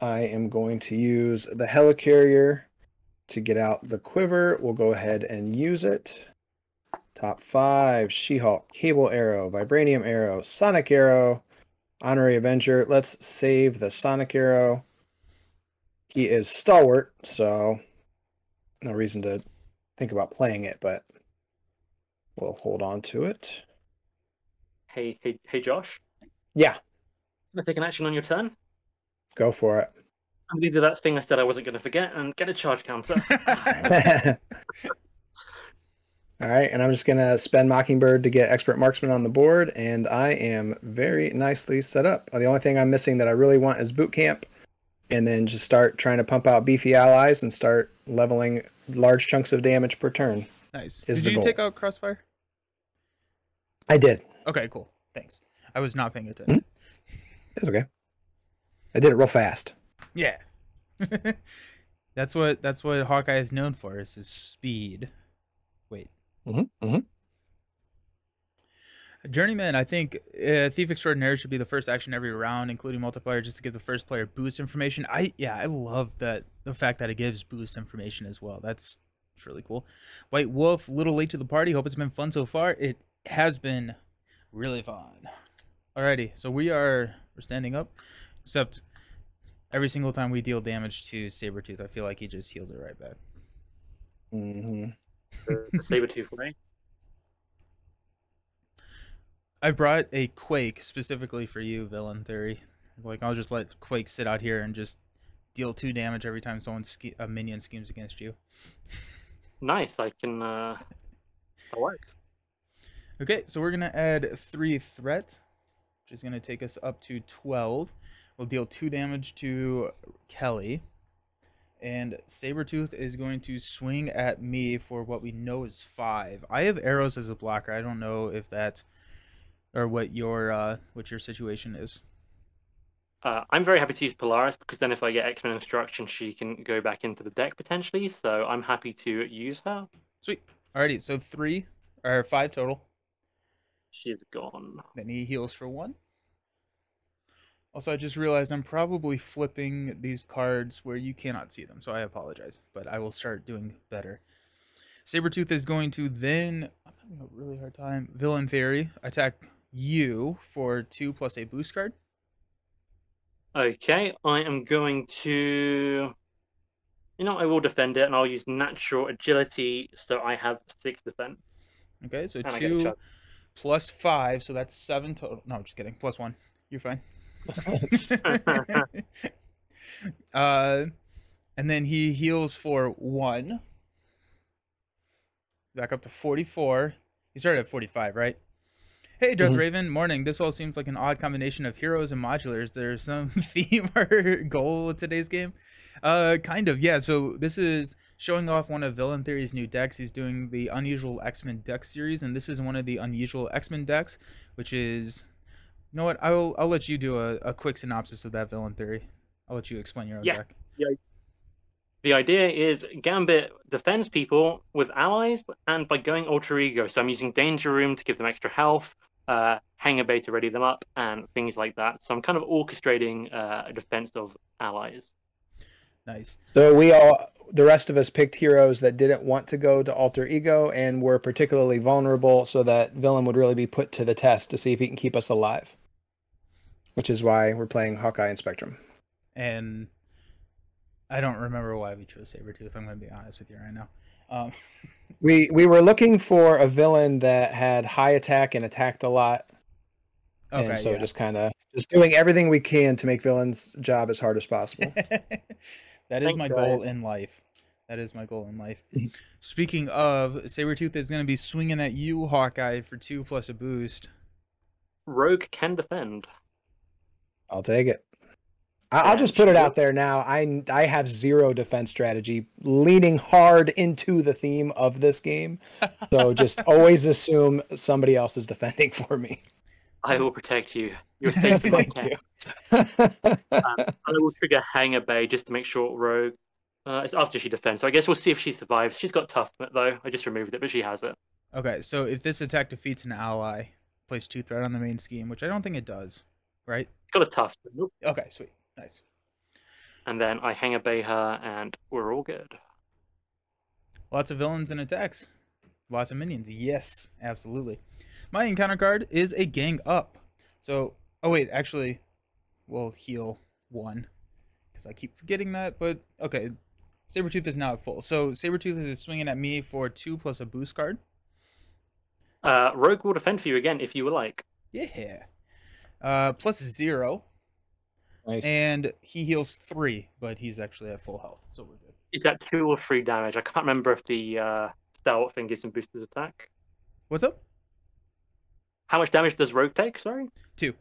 I am going to use the Helicarrier to get out the quiver. We'll go ahead and use it. Top 5, She-Hulk, Cable Arrow, Vibranium Arrow, Sonic Arrow, Honorary Avenger. Let's save the Sonic Arrow. He is Stalwart, so no reason to think about playing it, but we'll hold on to it. Hey, Josh. Yeah. Can I take an action on your turn? Go for it. I'm going to do that thing I said I wasn't going to forget and get a charge counter. All right, and I'm just going to spend Mockingbird to get Expert Marksman on the board, and I am very nicely set up. The only thing I'm missing that I really want is Boot Camp, and then just start trying to pump out beefy allies and start leveling large chunks of damage per turn. Nice. Is Did the you goal. take out Crossfire? I did. Okay, cool. Thanks. I was not paying attention. It's okay. I did it real fast. Yeah. That's what Hawkeye is known for, is his speed. Wait. Journeyman, I think Thief Extraordinaire should be the first action every round, including multiplier, just to give the first player boost information. I love the fact that it gives boost information as well. That's really cool. White Wolf, little late to the party. Hope it's been fun so far. It has been really fun. Alrighty, so we're standing up, except every single time we deal damage to Sabretooth, I feel like he just heals it right back. The Sabretooth way. I brought a Quake specifically for you, Villain Theory. Like, I'll just let Quake sit out here and just deal 2 damage every time a minion schemes against you. Nice, I can, that works. Okay, so we're going to add 3 threat, which is going to take us up to 12. We'll deal 2 damage to Kelly. And Sabretooth is going to swing at me for what we know is 5. I have arrows as a blocker. I don't know if that's, or what your situation is. I'm very happy to use Polaris, because then if I get X-Men Instruction, she can go back into the deck potentially, so I'm happy to use her. Sweet. Alrighty, so 5 total. She's gone. Then he heals for 1. Also, I just realized I'm probably flipping these cards where you cannot see them, so I apologize, but I will start doing better. Sabretooth is going to then, I'm having a really hard time, Villain Theory, attack you for 2 plus a boost card. Okay, I am going to... I will defend it, and I'll use Natural Agility, so I have 6 defense. Okay, so And I get a 2 shot. plus 5, so that's 7 total. No, just kidding. Plus 1. You're fine. And then he heals for 1. Back up to 44. He started at 45, right? Hey, Darth Raven. Morning. This all seems like an odd combination of heroes and modulars. There's some theme or goal with today's game? Kind of, yeah. So this is showing off one of Villain Theory's new decks. He's doing the Unusual X-Men deck series, and this is one of the Unusual X-Men decks, which is... You know what? I'll let you do a quick synopsis of that, Villain Theory. I'll let you explain your own deck. Yeah. The idea is Gambit defends people with allies and by going alter ego. So I'm using Danger Room to give them extra health, Hangar Bay to ready them up, and things like that. So I'm kind of orchestrating a defense of allies. Nice. So the rest of us picked heroes that didn't want to go to alter ego and were particularly vulnerable, so that Villain would really be put to the test to see if he can keep us alive. Which is why we're playing Hawkeye and Spectrum. And I don't remember why we chose Sabretooth. I'm going to be honest with you right now. We were looking for a villain that had high attack and attacked a lot. Okay, and so yeah. just doing everything we can to make Villain's job as hard as possible. That is Thanks, my guys. goal in life. That is my goal in life. Speaking of, Sabretooth is going to be swinging at you, Hawkeye, for 2 plus a boost. Rogue can defend. I'll take it. I'll just put it out there now. I have 0 defense strategy, leaning hard into the theme of this game. So just always assume somebody else is defending for me. I will protect you. You're safe in my care. I will trigger Hangar Bay just to make sure Rogue It's after she defends, so I guess we'll see if she survives. She's got toughness though. I just removed it, but she has it. Okay, so if this attack defeats an ally, place 2 threat on the main scheme, which I don't think it does, right? Got a tough. Nope. Okay, sweet, nice. And then I hang a bay her, and we're all good. Lots of villains and attacks, lots of minions. Yes, absolutely. My encounter card is a gang up. So, oh wait, actually, we'll heal 1 because I keep forgetting that. But okay, Sabretooth is now at full. So Sabretooth is swinging at me for 2 plus a boost card. Rogue will defend for you again if you would like. Yeah. Plus 0. Nice. And he heals 3, but he's actually at full health, so we're good. Is that 2 or 3 damage? I can't remember if the stalwart thing gives him boosted attack. What's up? How much damage does Rogue take? Sorry. 2.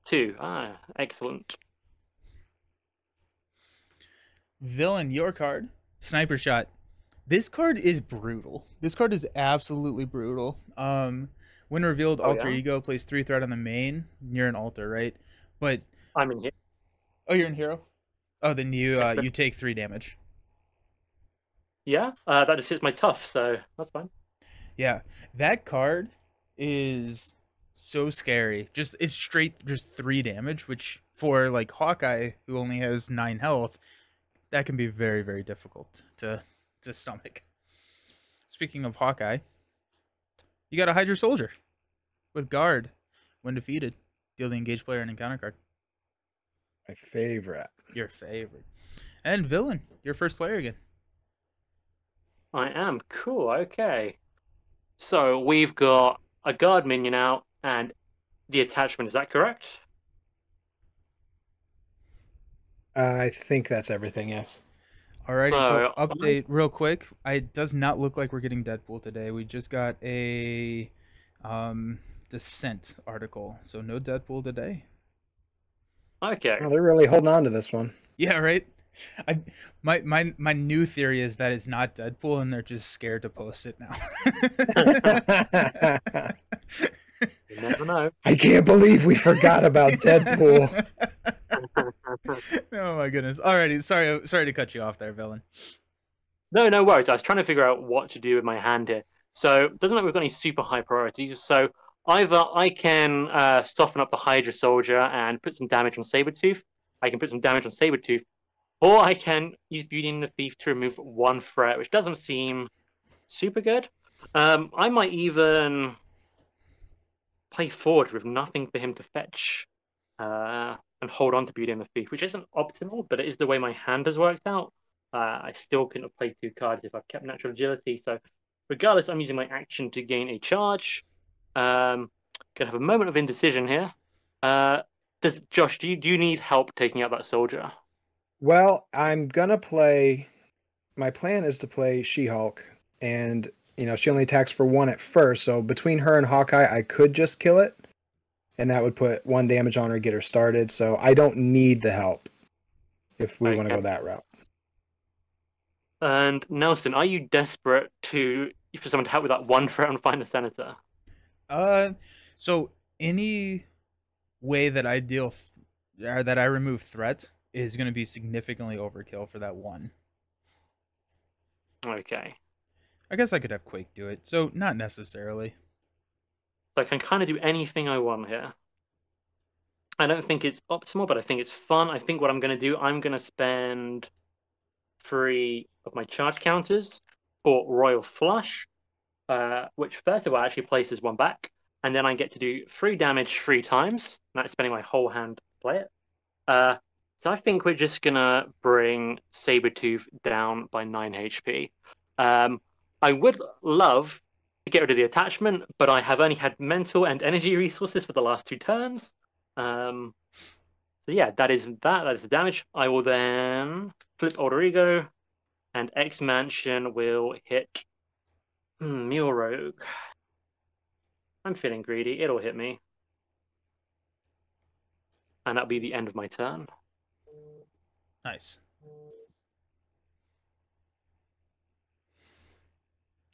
2. Ah, excellent. Villain, your card. Sniper Shot. This card is brutal. This card is absolutely brutal. When revealed, Alter Ego plays 3 threat on the main. You're an altar, right? But I'm in here. oh, you're in hero. Oh, then you you take 3 damage. Yeah, that just hits my tough, so that's fine. Yeah, that card is so scary. Just it's straight just 3 damage, which for like Hawkeye, who only has 9 health, that can be very, very difficult to stomach. Speaking of Hawkeye, you got a Hydra Soldier with guard. When defeated, deal the engaged player an encounter card. My favorite. Your favorite. And villain, your first player again. I am. Cool, okay. So we've got a guard minion out and the attachment, is that correct? I think that's everything, yes. Alrighty, so update real quick. It does not look like we're getting Deadpool today. We just got a Descent article, so no Deadpool today. Okay. Well, they're really holding on to this one. Yeah, right. My new theory is that it's not Deadpool, and they're just scared to post it now. You never know. I can't believe we forgot about Deadpool. Oh my goodness. Alrighty, sorry to cut you off there, villain. No worries. I was trying to figure out what to do with my hand here. So it doesn't look like we've got any super high priorities. So either I can soften up the Hydra Soldier and put some damage on Sabretooth. I can put some damage on Sabretooth. Or I can use Beauty and the Thief to remove 1 threat, which doesn't seem super good. I might even play forward with nothing for him to fetch and hold on to Beauty and the Thief, which isn't optimal, but it is the way my hand has worked out. I still couldn't have played 2 cards if I've kept natural agility. So regardless, I'm using my action to gain a charge. Gonna have a moment of indecision here. Josh, do you need help taking out that soldier? Well, I'm gonna play. My plan is to play She-Hulk, and she only attacks for 1 at first. So between her and Hawkeye, I could just kill it, and that would put 1 damage on her, get her started. So I don't need the help if we want to go that route. And Nelson, are you desperate for someone to help with that 1 threat and find a senator? So any way that I or that I remove threats is going to be significantly overkill for that 1. Okay. I guess I could have Quake do it, so not necessarily. So I can kind of do anything I want here. I don't think it's optimal, but I think it's fun. I think what I'm going to do, I'm going to spend 3 of my charge counters for Royal Flush, which first of all actually places 1 back, and then I get to do 3 damage 3 times. That's spending my whole hand to play it. So I think we're just going to bring Sabretooth down by 9 HP. I would love to get rid of the attachment, but I have only had mental and energy resources for the last 2 turns. So yeah, that is the damage. I will then flip Alter Ego, and X Mansion will hit Mule Rogue. I'm feeling greedy. It'll hit me. And that'll be the end of my turn. Nice.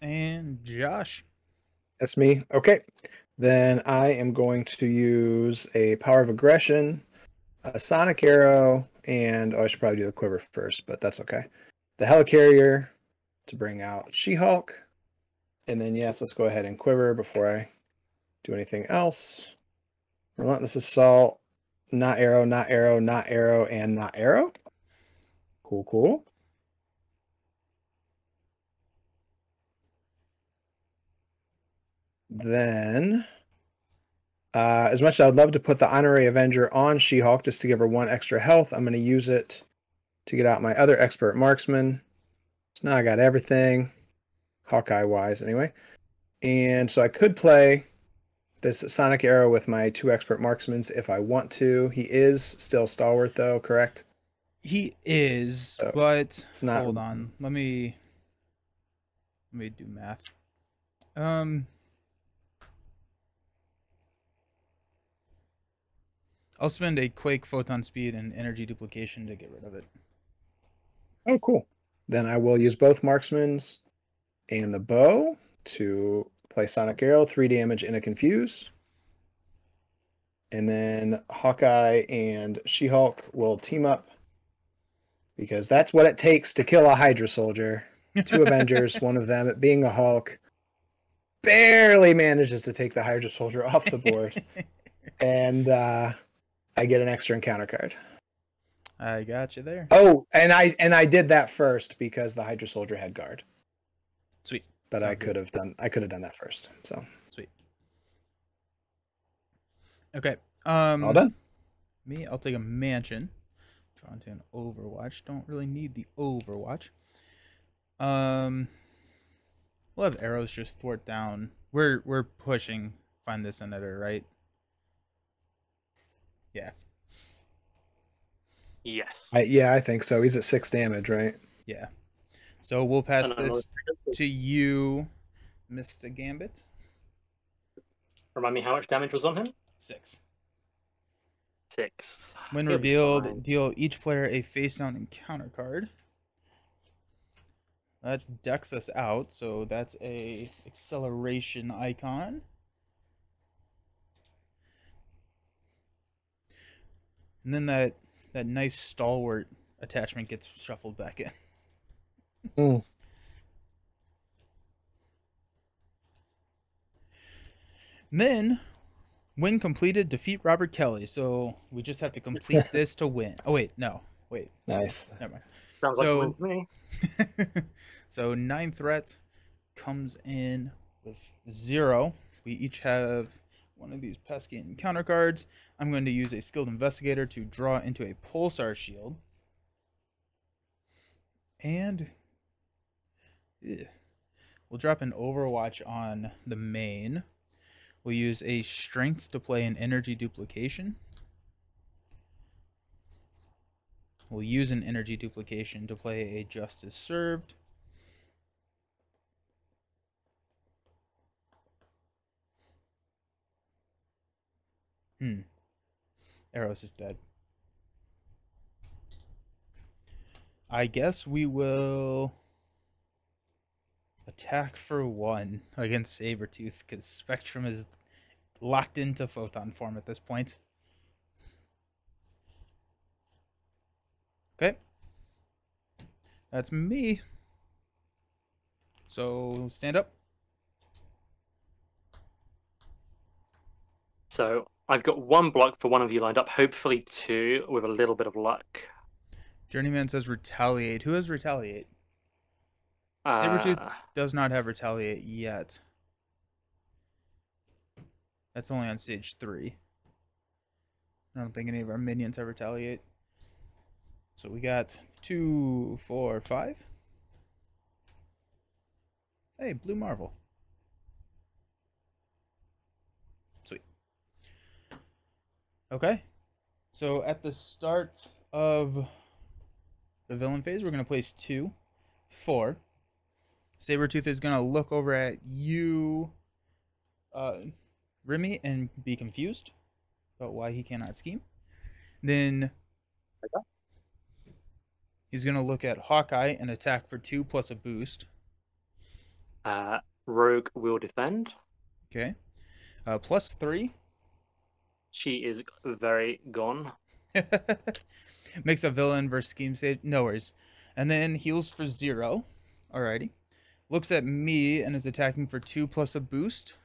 And Josh. That's me. Okay. Then I am going to use a Power of Aggression. a Sonic Arrow, and I should probably do the Quiver first, but that's okay. The Helicarrier to bring out She-Hulk. And then, yes, let's go ahead and Quiver before I do anything else. Relentless Assault, not arrow, not arrow, not arrow, and not arrow. Cool, cool. Then, as much as I would love to put the Honorary Avenger on She-Hulk just to give her 1 extra health, I'm going to use it to get out my other Expert Marksman. So now I got everything, Hawkeye-wise anyway. And so I could play this Sonic Arrow with my 2 Expert Marksmans if I want to. He is still Stalwart, though, correct? He is, So, but it's not. hold on. Let me do math. I'll spend a Quake, Photon Speed, and Energy Duplication to get rid of it. Oh, cool. Then I will use both Marksmans and the bow to play Sonic Arrow, 3 damage in a Confuse. And then Hawkeye and She-Hulk will team up because that's what it takes to kill a Hydra Soldier. 2 Avengers, one of them being a Hulk, barely manages to take the Hydra Soldier off the board. And I get an extra encounter card. I got you there. Oh, and I did that first because the Hydra Soldier had guard. Sweet. But Sounds I could have done that first. So sweet. Okay. All done. Me, I'll take a mansion. Drawn to an Overwatch. Don't really need the Overwatch. We'll have arrows just thwart down. We're pushing find this editor, right? Yeah. Yes. I think so. He's at 6 damage, right? Yeah. So we'll pass this to you, Mr. Gambit. Remind me how much damage was on him? 6. 6. When revealed, deal each player a face down encounter card. That decks us out, so that's a acceleration icon. And then that nice Stalwart attachment gets shuffled back in. Mm. Then, when completed, defeat Robert Kelly. So we just have to complete this to win. Oh wait, no, wait. Nice. Never mind. Sounds like a win to me. So 9 threat comes in with 0. We each have one of these pesky encounter cards. I'm going to use a Skilled Investigator to draw into a Pulsar Shield. And we'll drop an Overwatch on the main. We'll use a Strength to play an Energy Duplication. We'll use an Energy Duplication to play a Justice Served. Eros is dead. I guess we will attack for 1 against Sabretooth because Spectrum is locked into Photon form at this point. Okay. That's me. So stand up. So I've got 1 block for one of you lined up, hopefully 2 with a little bit of luck. Journeyman says retaliate. Who has retaliate? Sabretooth does not have retaliate yet. That's only on stage 3. I don't think any of our minions have retaliate. So we got 2, 4, 5. Hey, Blue Marvel. Sweet. Okay. So at the start of the villain phase, we're going to place 2, 4. Sabretooth is going to look over at you, Remy, and be confused about why he cannot scheme. Then he's going to look at Hawkeye and attack for 2 plus a boost. Rogue will defend. Okay. Plus 3. She is very gone. Makes a villain versus scheme stage. No worries. And then heals for 0. Alrighty. Looks at me and is attacking for 2 plus a boost.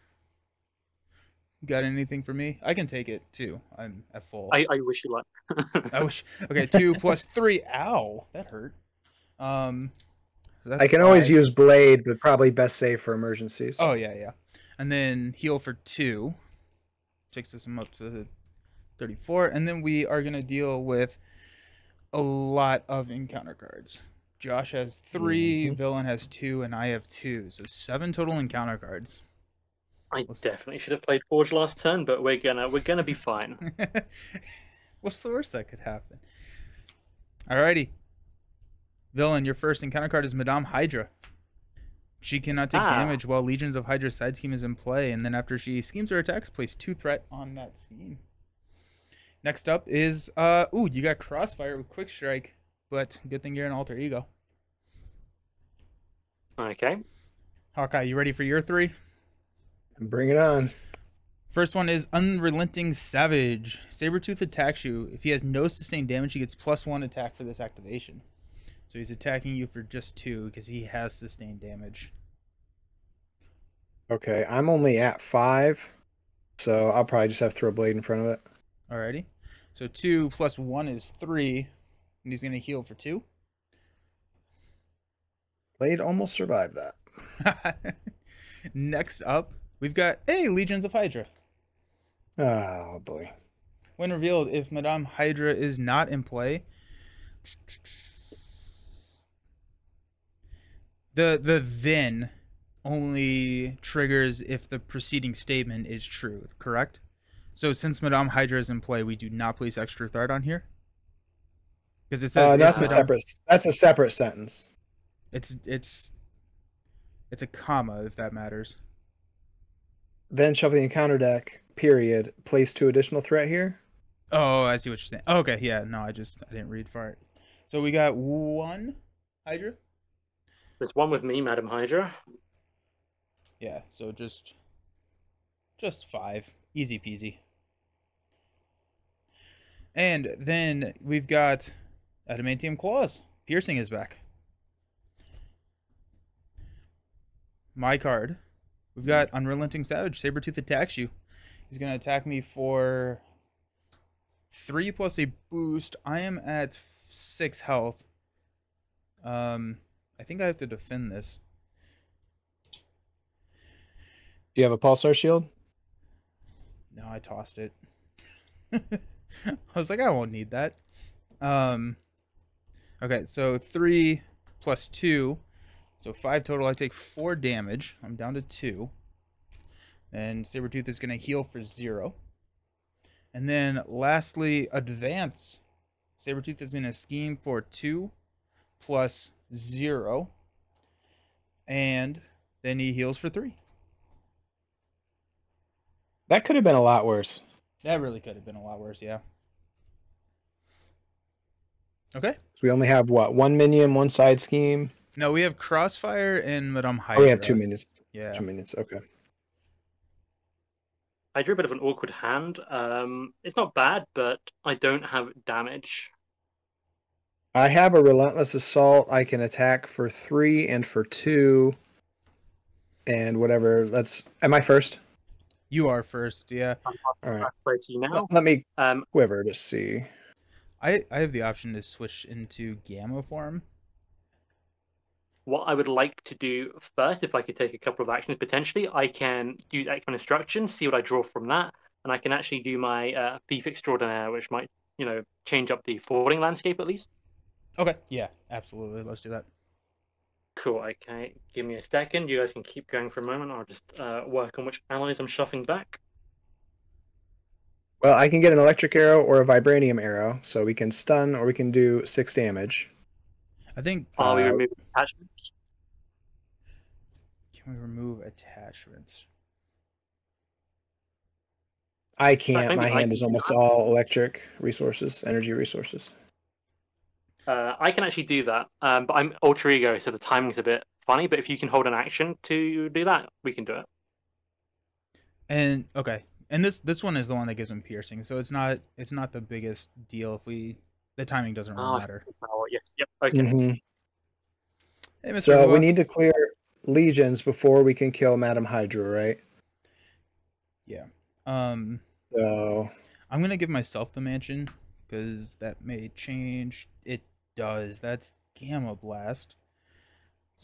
Got anything for me? I can take it too. I'm at full. I wish you luck. I wish. Okay, 2 plus 3. Ow, that hurt. That's I can always 5. use Blade, but probably best save for emergencies. Oh yeah. And then heal for 2. Takes us up to 34. And then we are gonna deal with a lot of encounter cards. Josh has 3, Villain has 2, and I have 2. So 7 total encounter cards. I definitely should have played Forge last turn, but we're gonna be fine. What's the worst that could happen? Alrighty. Villain, your first encounter card is Madame Hydra. She cannot take damage while Legions of Hydra side scheme is in play, and then after she schemes or attacks, place 2 threat on that scheme. Next up is you got Crossfire with Quick Strike, but good thing you're an alter ego. Okay. Hawkeye, you ready for your 3? Bring it on. First one is Unrelenting Savage. Sabretooth attacks you. If he has no sustained damage, he gets +1 attack for this activation. So he's attacking you for just 2 because he has sustained damage. Okay, I'm only at 5, so I'll probably just have to throw a blade in front of it. Alrighty. So 2 plus 1 is 3, and he's going to heal for 2. Blade almost survived that. Next up, we've got Legions of Hydra. Oh boy. When revealed, if Madame Hydra is not in play, the then only triggers if the preceding statement is true, correct? So since Madame Hydra is in play, we do not place extra threat on here. Because it says that's a separate sentence. It's a comma, if that matters. Then shuffle the encounter deck, period. Place 2 additional threat here. Oh, I see what you're saying. Okay, yeah, no, I didn't read far it. So we got 1 Hydra. There's 1 with me, Madam Hydra. Yeah, so just 5. Easy peasy. And then we've got Adamantium Claws. Piercing is back. My card. We've got Unrelenting Savage. Sabretooth attacks you. He's going to attack me for 3 plus a boost. I am at 6 health. I think I have to defend this. Do you have a Pulsar shield? No, I tossed it. I was like, I won't need that. Okay, so 3 plus 2. So 5 total. I take 4 damage. I'm down to 2. And Sabretooth is going to heal for 0. And then lastly, Advance. Sabretooth is going to scheme for 2 plus 0. And then he heals for 3. That could have been a lot worse. That really could have been a lot worse, yeah. Okay. So we only have, what, 1 minion, 1 side scheme? No, we have Crossfire and Madame Hydra. Oh, we have 2 minions. Yeah. 2 minions, okay. I drew a bit of an awkward hand. It's not bad, but I don't have damage. I have a Relentless Assault. I can attack for 3 and for 2. And whatever. Am I first? You are first, yeah. I'm All right. to you now. Let me quiver to see. I have the option to switch into Gamma form. What I would like to do first, if I could take a couple of actions potentially, I can use X-Men Instruction, see what I draw from that, and I can actually do my Thief Extraordinaire, which might, change up the forwarding landscape at least. Okay, yeah, absolutely. Let's do that. Cool, okay. Give me a second. You guys can keep going for a moment. I'll just work on which allies I'm shuffling back. Well, I can get an Electric Arrow or a Vibranium Arrow, so we can stun or we can do 6 damage. I think... Are we removing attachments? Can we remove attachments? I can't. My hand is almost all electric resources, energy resources. I can actually do that, but I'm Alter Ego, so the timing's a bit funny, but if you can hold an action to do that, we can do it. And, okay. And this one is the one that gives him piercing, so it's not the biggest deal if the timing doesn't really Oh, matter. yes. Yep. Okay. Mm-hmm. Hey, Mr. So we Hua. need to clear legions before we can kill Madam Hydra, right? Yeah. Um, So I'm gonna give myself the mansion because that may change. It does. That's Gamma Blast.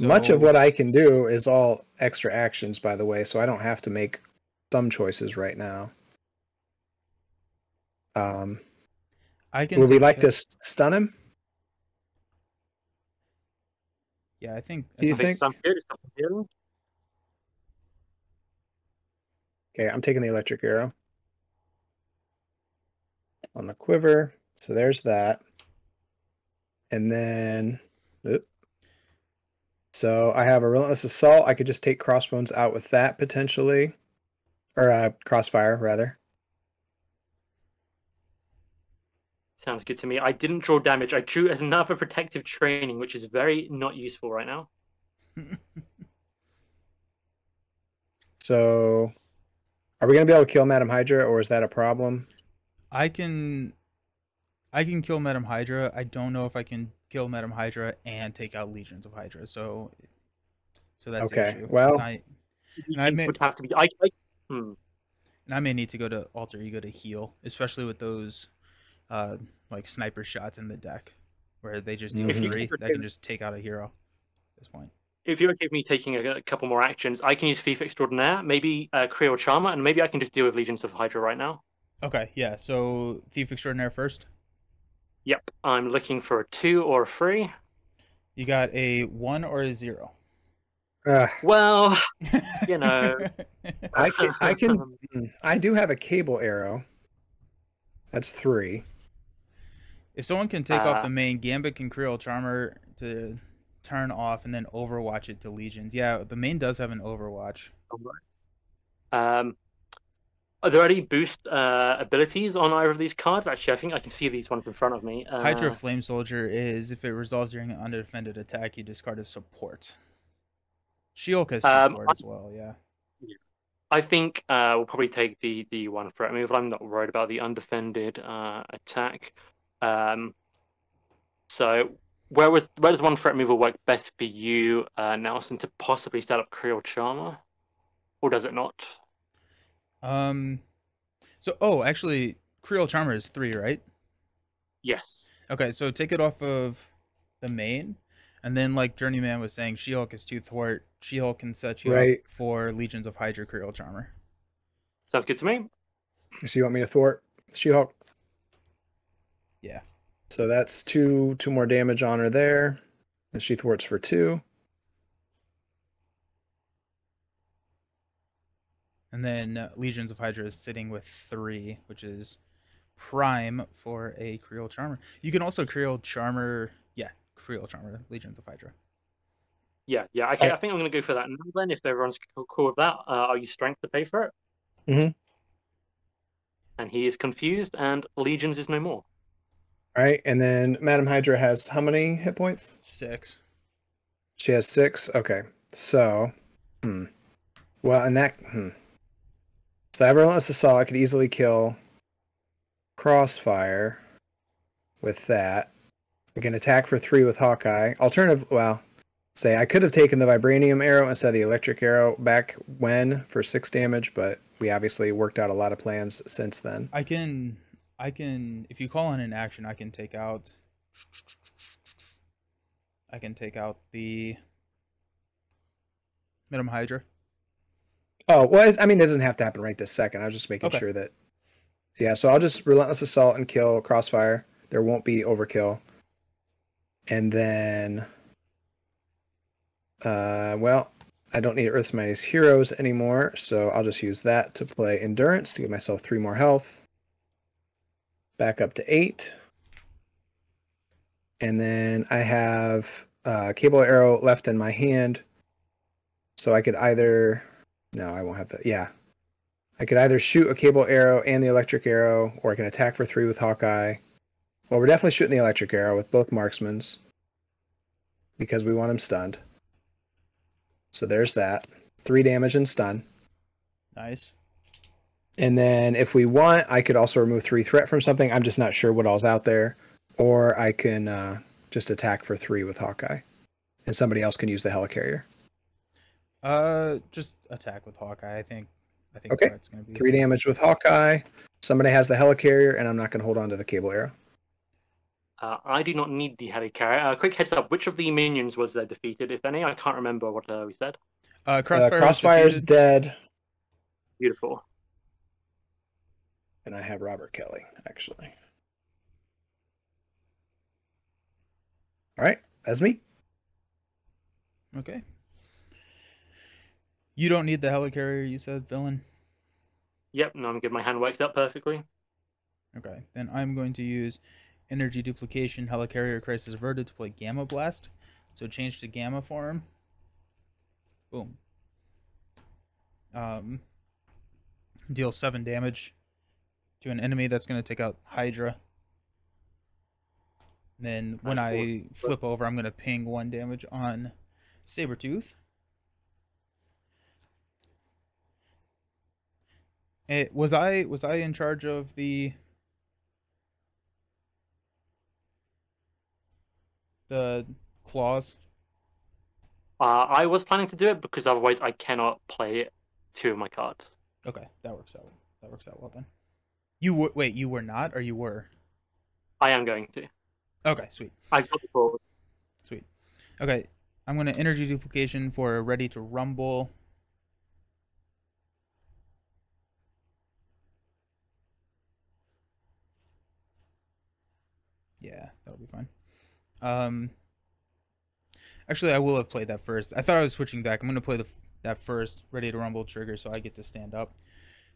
much of So what I can do is all extra actions, by the way, so I don't have to make some choices right now. Um, I can would we take like care. to stun him? Yeah, I think Do you I think think? sounds good. It sounds good. Okay, I'm taking the electric arrow on the quiver. So there's that. And then, oop. So I have a relentless assault. I could just take crossbones out with that potentially, or crossfire rather. Sounds good to me. I didn't draw damage. I drew as another protective training, which is very not useful right now. So, are we gonna be able to kill Madam Hydra, or is that a problem? I can kill Madam Hydra. I don't know if I can kill Madam Hydra and take out legions of Hydra. So that's the Okay, issue. 'Cause well, and I Things may would have to be. Hmm. and I may need to go to alter ego to heal, especially with those uh like sniper shots in the deck where they just deal If you three guys that can just take out a hero at this point. if you're okay with me taking a couple more actions, I can use Thief Extraordinaire, maybe Creo Charmer, and maybe I can just deal with Legions of Hydra right now. Okay, yeah. So Thief Extraordinaire first. Yep, I'm looking for a 2 or a 3. You got a 1 or a 0. Well, you know. I do have a cable arrow. That's 3. If someone can take off Uh, the main, Gambit can Creole Charmer to turn off and then Overwatch it to Legions. Yeah, the main does have an Overwatch. um, are there any boost abilities on either of these cards? Actually, I think I can see these ones in front of me. Hydra Flame Soldier is if it resolves during an undefended attack, you discard as support. She-Hulk has support as well, yeah. I think we'll probably take the one threat move. I'm not worried about the undefended attack. So where does one threat mover work best for you, Nelson, to possibly set up Creel Charmer, or does it not? Actually, Creole Charmer is 3, right? Yes. Okay, so take it off of the main, and then like Journeyman was saying, She-Hulk is 2 thwart. She-Hulk can set you up for Legions of Hydra Creole Charmer. Sounds good to me. So you want me to thwart She-Hulk? Yeah. So that's two more damage on her there. And she thwarts for 2. And then Legions of Hydra is sitting with 3, which is prime for a Creole Charmer. You can also Creole Charmer, Creole Charmer, Legions of Hydra. Yeah. Okay, I think I'm going to go for that now then. If everyone's cool with that, I'll use Strength to pay for it. Mm-hmm. And he is confused, and Legions is no more. All right, and then Madam Hydra has how many hit points? 6. She has 6. Okay, so, well, and that, So I have Relentless Assault. I could easily kill Crossfire with that. I can attack for 3 with Hawkeye. I could have taken the Vibranium arrow instead of the electric arrow back when for 6 damage, but we obviously worked out a lot of plans since then. I can, if you call in an action, I can take out the Madam Hydra. Oh, well, I mean, it doesn't have to happen right this second. I was just making sure that. Yeah, so I'll just Relentless Assault and kill Crossfire. There won't be overkill. And then, I don't need Earth's Mightiest Heroes anymore, so I'll just use that to play Endurance to give myself 3 more health. Back up to 8. And then I have Cable Arrow left in my hand. So I could either... No, I won't have that. Yeah. I could either shoot a Cable Arrow and the Electric Arrow, or I can attack for 3 with Hawkeye. Well, we're definitely shooting the Electric Arrow with both Marksmans, because we want him stunned. So there's that. 3 damage and stun. Nice. And then if we want, I could also remove 3 threat from something. I'm just not sure what all's out there. Or I can just attack for 3 with Hawkeye. And somebody else can use the helicarrier. Just attack with Hawkeye. I think Okay. that's gonna be 3 damage with Hawkeye. Somebody has the helicarrier, and I'm not going to hold on to the cable arrow. I do not need the helicarrier. Quick heads up: which of the minions was defeated, if any? I can't remember what we said. Crossfire's dead. Beautiful. And I have Robert Kelly, actually. All right, that's me. Okay. You don't need the helicarrier, you said, villain? Yep, no, I'm good. My hand works out perfectly. Okay, then I'm going to use Energy Duplication, Helicarrier, Crisis Averted to play Gamma Blast. So change to Gamma form. Boom. Deal 7 damage to an enemy that's going to take out Hydra. Then when I flip over, I'm going to ping 1 damage on Sabretooth. Was I in charge of the claws? I was planning to do it because otherwise I cannot play 2 of my cards. Okay, that works out. That works out well then. Wait, you were not, or you were? I am going to. Okay, sweet. I got the claws. Sweet. Okay, I'm going to Energy Duplication for Ready to Rumble. Yeah, that'll be fine. Actually, I will have played that first. I thought I was switching back. I'm going to play that first, Ready to Rumble trigger, so I get to stand up.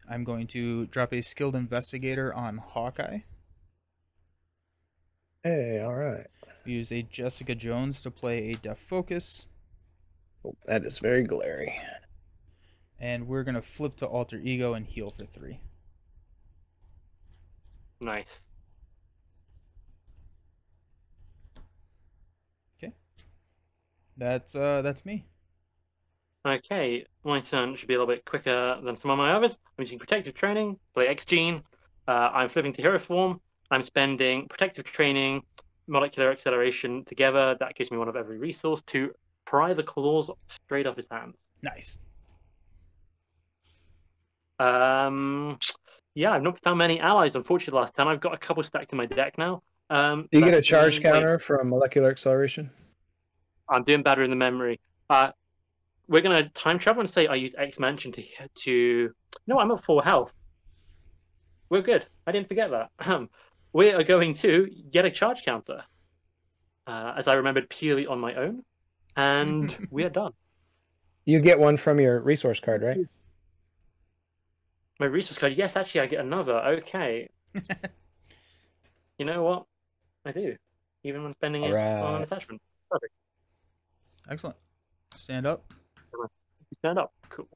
I'm going to drop a Skilled Investigator on Hawkeye. Hey, all right. Use a Jessica Jones to play a Deaf Focus. Oh, that is very glary. And we're going to flip to Alter Ego and heal for 3. Nice. Okay. That's me. Okay, my turn should be a little bit quicker than some of my others. I'm using Protective Training, play X-Gene. I'm flipping to Hero Form. I'm spending Protective Training, Molecular Acceleration together. That gives me 1 of every resource to pry the claws straight off his hands. Nice. Yeah, I've not found many allies, unfortunately, last time. I've got a couple stacked in my deck now. Do you get a charge counter from Molecular Acceleration? I'm doing better in the memory. We're going to time travel and say I used X-Mansion to... No, I'm at 4 health. We're good. I didn't forget that. We are going to get a charge counter, as I remembered purely on my own, and we are done. You get one from your resource card, right? My resource card? Yes, actually, I get another. Okay. You know what? I do. Even when spending it on an attachment. Perfect. Excellent. Stand up. Stand up. Cool.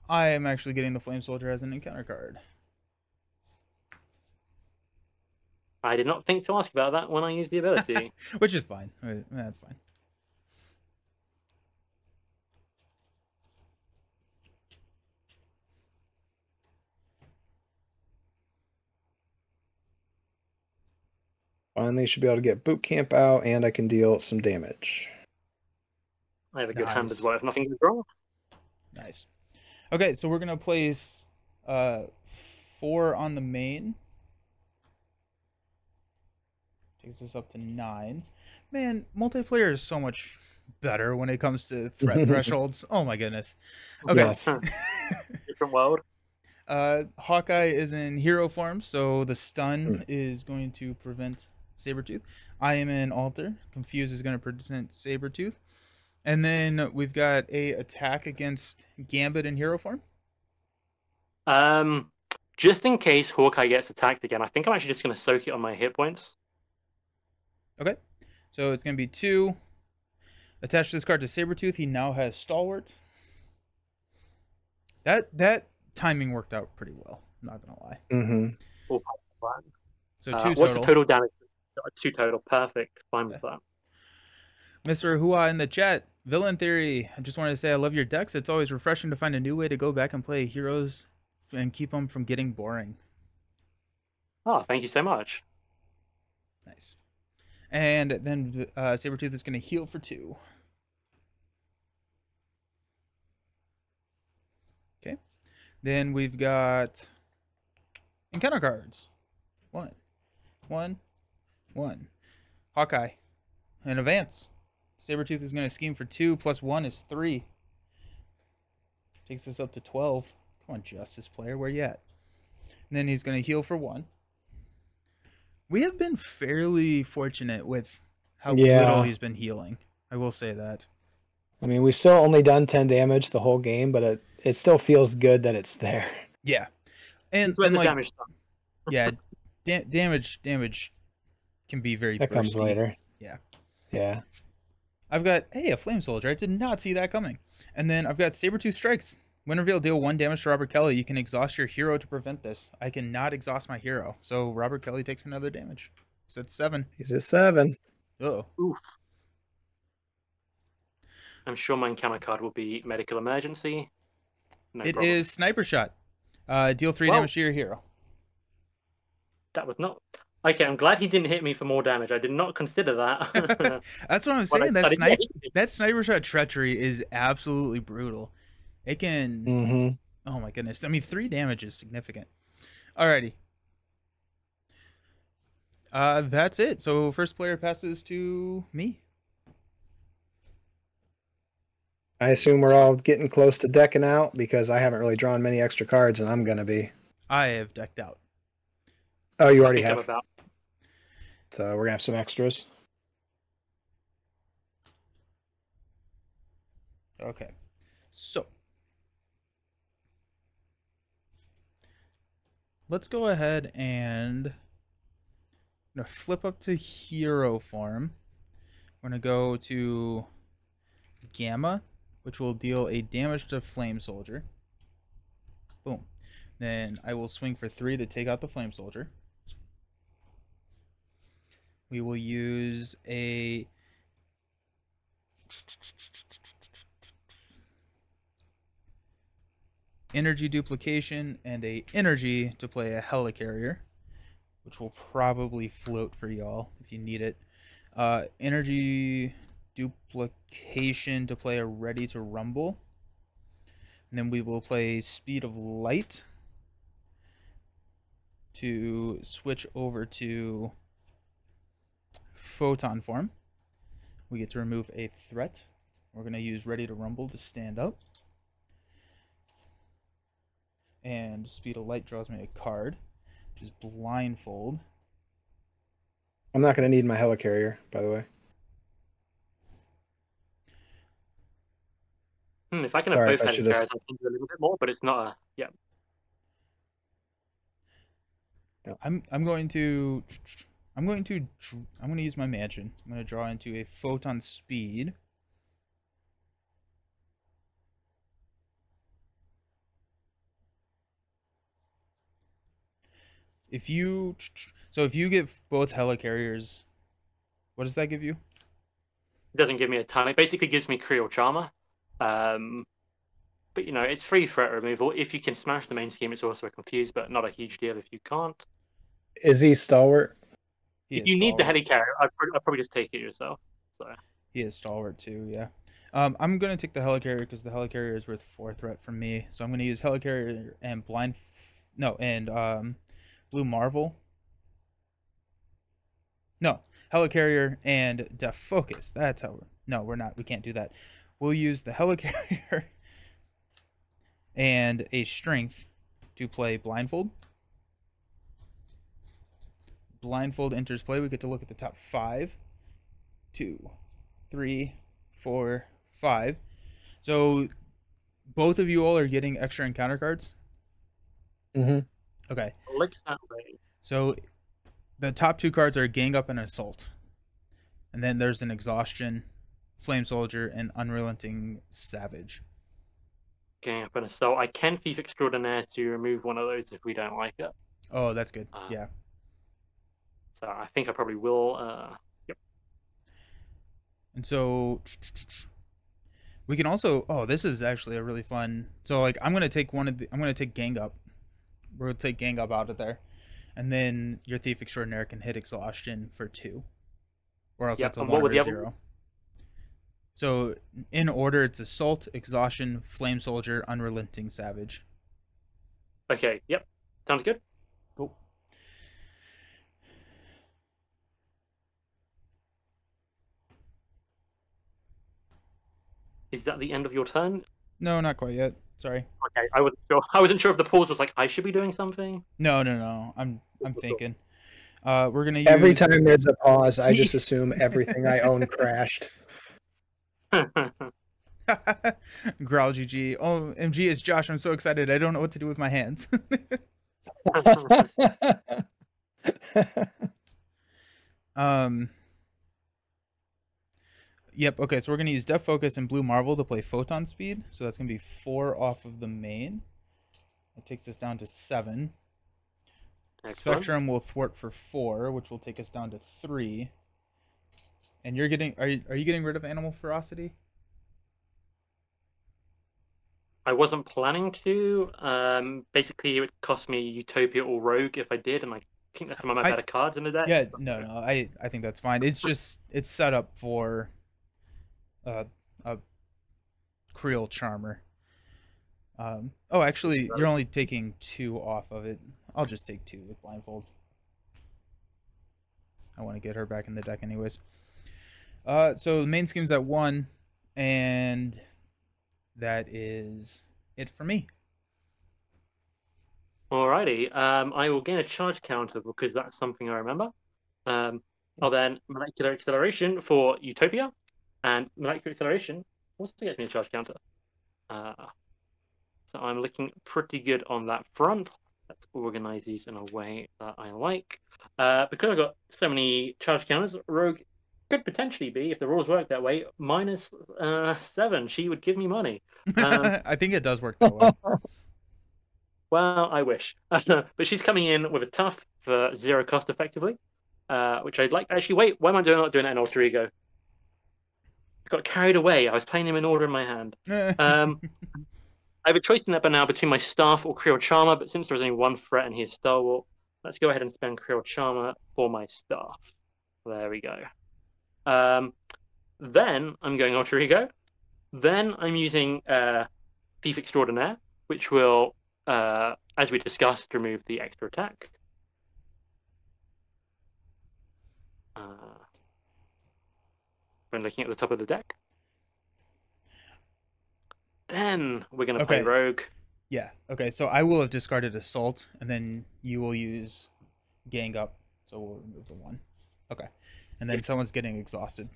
I am actually getting the Flame Soldier as an encounter card. I did not think to ask about that when I used the ability. Which is fine. That's fine. Finally, should be able to get Boot Camp out, and I can deal some damage. I have a good hand as well if nothing goes wrong. Nice. Okay, so we're going to place 4 on the main. Takes us up to 9. Man, multiplayer is so much better when it comes to threat thresholds. Oh my goodness. Okay. Yes. Different world. Hawkeye is in hero form, so the stun is going to prevent Sabretooth. I am in Alter. Confuse is going to present Sabretooth. And then we've got a attack against Gambit in hero form. Just in case Hawkeye gets attacked again, I think I'm actually just going to soak it on my hit points. Okay. So it's going to be 2. Attach this card to Sabretooth. He now has Stalwart. That timing worked out pretty well. I'm not going to lie. Mm-hmm. So 2 total. What's the total damage? 2 total. Perfect. Fine with that. Mr. Hua in the chat. Villain Theory. I just wanted to say I love your decks. It's always refreshing to find a new way to go back and play heroes and keep them from getting boring. Oh, thank you so much. Nice. And then Sabretooth is going to heal for 2. Okay. Then we've got encounter cards. 1, 1, 1. Hawkeye. And advance. Sabretooth is going to scheme for 2 plus 1 is 3. Takes us up to 12. Come on, Justice player, where you at? And then he's going to heal for 1. We have been fairly fortunate with how little he's been healing. I will say that. I mean, we've still only done 10 damage the whole game, but it still feels good that it's there. Yeah. And the like, damage done. Yeah, damage can be very That comes bursty. later. Yeah. Yeah. I've got, hey, a Flame Soldier. I did not see that coming. And then I've got Sabretooth Strikes. When revealed, deal 1 damage to Robert Kelly. You can exhaust your hero to prevent this. I cannot exhaust my hero. So Robert Kelly takes another damage. So it's 7. He's at 7. Uh-oh. Oof. I'm sure my encounter card will be Medical Emergency. No It problem. is Sniper Shot. Deal 3 Well- damage to your hero. That was not... Okay, I'm glad he didn't hit me for more damage. I did not consider that. That's what I'm When I saying. started getting it. That Sniper Shot treachery is absolutely brutal. It can... Mm-hmm. Oh my goodness. I mean, 3 damage is significant. Alrighty. That's it. So first player passes to me. I assume we're all getting close to decking out because I haven't really drawn many extra cards, and I'm going to be. I have decked out. Oh, you I already think I'm have. about... So we're going to have some extras. Okay. So let's go ahead and I'm gonna flip up to hero form. We're gonna go to Gamma, which will deal a damage to Flame Soldier. Boom. Then I will swing for 3 to take out the Flame Soldier. We will use a energy duplication and a energy to play a Helicarrier, which will probably float for y'all if you need it. Energy duplication to play a Ready to Rumble. And then we will play Speed of Light to switch over to Photon form. We get to remove a threat. We're going to use Ready to Rumble to stand up. And Speed of Light draws me a card, which is Blindfold. I'm not going to need my Helicarrier, by the way. If I can Sorry have if both I head should've carriers, I can do a little bit more, but it's not a... Yeah. I'm going to use my mansion. I'm going to draw into a Photon Speed. If you give both Helicarriers, what does that give you? It doesn't give me a ton. It basically gives me Creel Charmer. But, you know, it's free threat removal. If you can smash the main scheme, it's also a Confuse, but not a huge deal if you can't. Is he Stalwart? He If is you need the Stalwart. Helicarrier, I'd probably just take it yourself. So He is Stalwart too, yeah. I'm going to take the Helicarrier because the Helicarrier is worth 4 threat from me. So I'm going to use Helicarrier and Blue Marvel. No, Helicarrier and Def Focus. That's how we're not. We can't do that. We'll use the Helicarrier and a Strength to play Blindfold. Blindfold enters play. We get to look at the top 5. 2, 3, 4, 5. So both of you all are getting extra encounter cards. Mm-hmm. Okay. looks that way. So the top 2 cards are Gang Up and Assault. And then there's an Exhaustion, Flame Soldier, and Unrelenting Savage. Gang Up and Assault. I can Thief Extraordinaire to remove one of those if we don't like it. Oh, that's good. Ah. Yeah. So I think I probably will. Yep. And so we can also, oh, this is actually a really fun. So like I'm going to take Gang Up we'll take gang up out of there, and then your thief extraordinaire can hit exhaustion for 2, or else Yep. it's a And 1 what were or the a other 0. So in order, it's assault, exhaustion, flame soldier, unrelenting savage. Okay. Yep. Sounds good. Cool. Is that the end of your turn? No, not quite yet. Sorry. Okay. I wasn't sure. I wasn't sure if the pause was like I should be doing something. No. I'm thinking. We're gonna use Every time there's a pause, I just assume everything I own crashed. Growl GG. Oh, MG, it's Josh. I'm so excited. I don't know what to do with my hands. Yep. Okay, so we're gonna use Depth Focus and Blue Marble to play Photon Speed. So that's gonna be 4 off of the main. That takes us down to 7. Excellent. Spectrum will thwart for 4, which will take us down to 3. And you're getting are you getting rid of Animal Ferocity? I wasn't planning to. Basically, it would cost me Utopia or Rogue if I did, and I think that's some of my better cards in the deck. Yeah, no, I think that's fine. It's just it's set up for a Creel Charmer. Oh, actually, you're only taking 2 off of it. I'll just take 2 with Blindfold. I want to get her back in the deck anyways. So the main scheme's at 1, and that is it for me. Alrighty. I will gain a charge counter because that's something I remember. I'll then Molecular Acceleration for Utopia, and Molecular Acceleration also gets me a charge counter. So I'm looking pretty good on that front. Let's organize these in a way that I like. Because I've got so many charge counters, Rogue could potentially be, if the rules work that way, -7. She would give me money. I think it does work that way. Well, I wish. But she's coming in with a tough for 0 cost effectively, which I'd like. Actually, wait, why am I not doing it in Alter Ego? I got carried away. I was playing him in order in my hand. I have a choice in that now between my Staff or Creel Charmer, but since there's only 1 threat and he's Stalwart, let's go ahead and spend Creel Charmer for my Staff. There we go. Then I'm going Alter Ego. Then I'm using Thief Extraordinaire, which will, as we discussed, remove the extra attack. When looking at the top of the deck. Then we're going to play Rogue. Yeah, okay, so I will have discarded Assault, and then you will use Gang Up, so we'll remove the 1. Okay, and then someone's getting exhausted.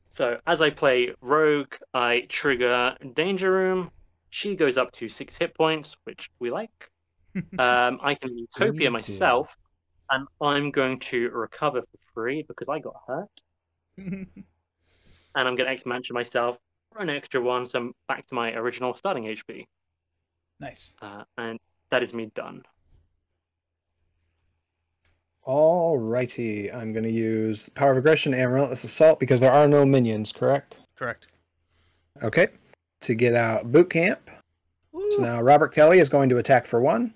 So as I play Rogue, I trigger Danger Room. She goes up to 6 hit points, which we like. I can Utopia myself, and I'm going to recover for free because I got hurt. And I'm going to X-Mansion myself for an extra 1, so I'm back to my original starting HP. Nice. And that is me done. Alrighty, I'm going to use Power of Aggression and Relentless Assault because there are no minions, correct? Correct. Okay, to get out Boot Camp. Ooh. So now Robert Kelly is going to attack for 1.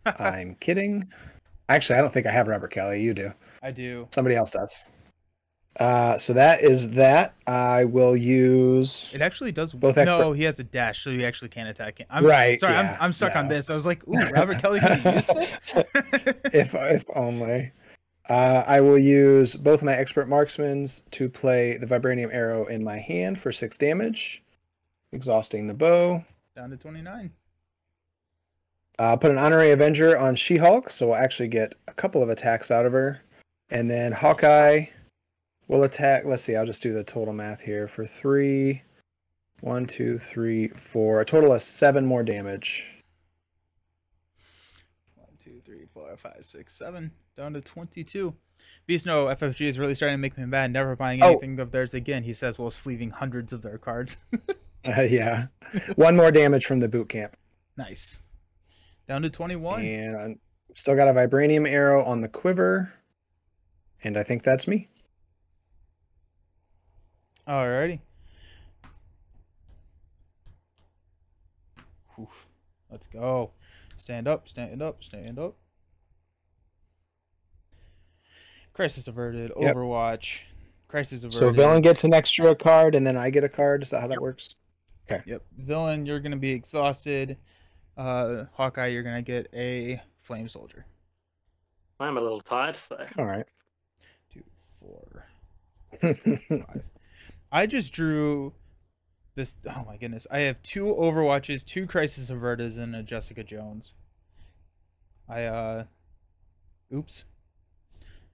I'm kidding. Actually, I don't think I have Robert Kelly. You do. I do. Somebody else does. So that is that. I will use. It actually does. Both no, he has a dash, so he actually can't attack him. Right. Sorry, yeah, I'm stuck on this. I was like, ooh, Robert Kelly could be useful. if only. I will use both my Expert Marksmans to play the Vibranium Arrow in my hand for 6 damage, exhausting the bow. Down to 29. I'll put an Honorary Avenger on She-Hulk, so we'll actually get a couple of attacks out of her. And then Hawkeye will attack. Let's see, I'll just do the total math here for 3. 1, 2, 3, 4. A total of 7 more damage. 1, 2, 3, 4, 5, 6, 7. Down to 22. Beast No FFG is really starting to make me mad. Never buying anything of theirs again, he says, while sleeving hundreds of their cards. Yeah. 1 more damage from the Boot Camp. Nice. Down to 21. And I'm still got a Vibranium Arrow on the quiver. And I think that's me. Alrighty. Let's go. Stand up, stand up, stand up. Crisis averted. Yep. Overwatch. Crisis averted. So villain gets an extra card, and then I get a card. Is that how that works? Okay. Yep. Villain, you're gonna be exhausted. Hawkeye, you're gonna get a flame soldier. I'm a little tired, so All right. 2, 4, 5. I just drew this. Oh my goodness! I have 2 Overwatches, 2 Crisis Averteds, and a Jessica Jones. Oops.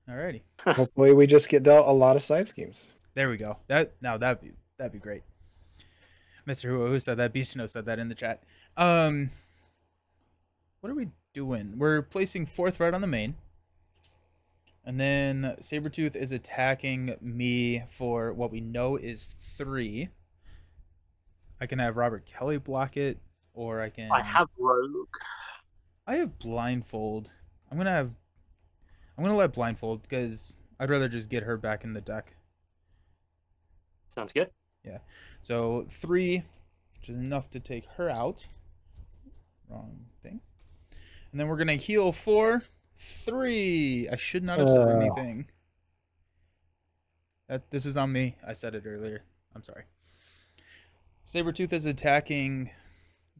Alrighty. Hopefully, we just get dealt a lot of side schemes. There we go. That'd be great. Mr. Who said that? Beastino said that in the chat. What are we doing? We're placing 4th red on the main. And then Sabretooth is attacking me for what we know is 3. I can have Robert Kelly block it, or I can... I have Rogue. I have Blindfold. I'm gonna let Blindfold, because I'd rather just get her back in the deck. Sounds good. Yeah. So 3, which is enough to take her out. Wrong thing. And then we're gonna heal for 3. I should not have said anything. This is on me. I said it earlier. I'm sorry. Sabretooth is attacking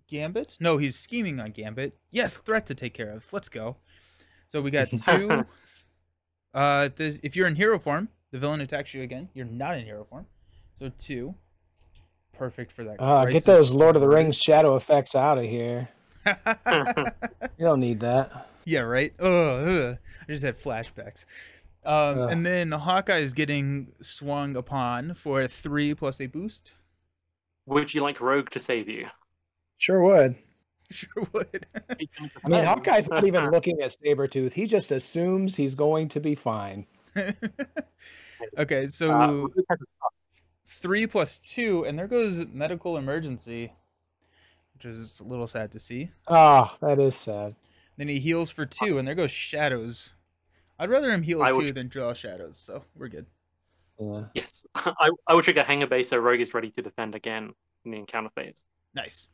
Gambit. No, he's scheming on Gambit. Yes, threat to take care of. Let's go. So we got 2. If you're in hero form, the villain attacks you again. You're not in hero form. So 2. Perfect for that. Get those Lord of the Rings shadow effects out of here. You don't need that. Yeah, right? I just had flashbacks. And then Hawkeye is getting swung upon for 3 plus a boost. Would you like Rogue to save you? Sure would. Sure would. I mean, Hawkeye's not even looking at Sabretooth. He just assumes he's going to be fine. Okay, so 3 plus 2, and there goes medical emergency, which is a little sad to see. Oh, that is sad. Then he heals for 2, and there goes shadows. I'd rather him heal 2 than draw shadows, so we're good. Yeah. Yes, I will trigger Hanger Base so Rogue is ready to defend again in the encounter phase. Nice.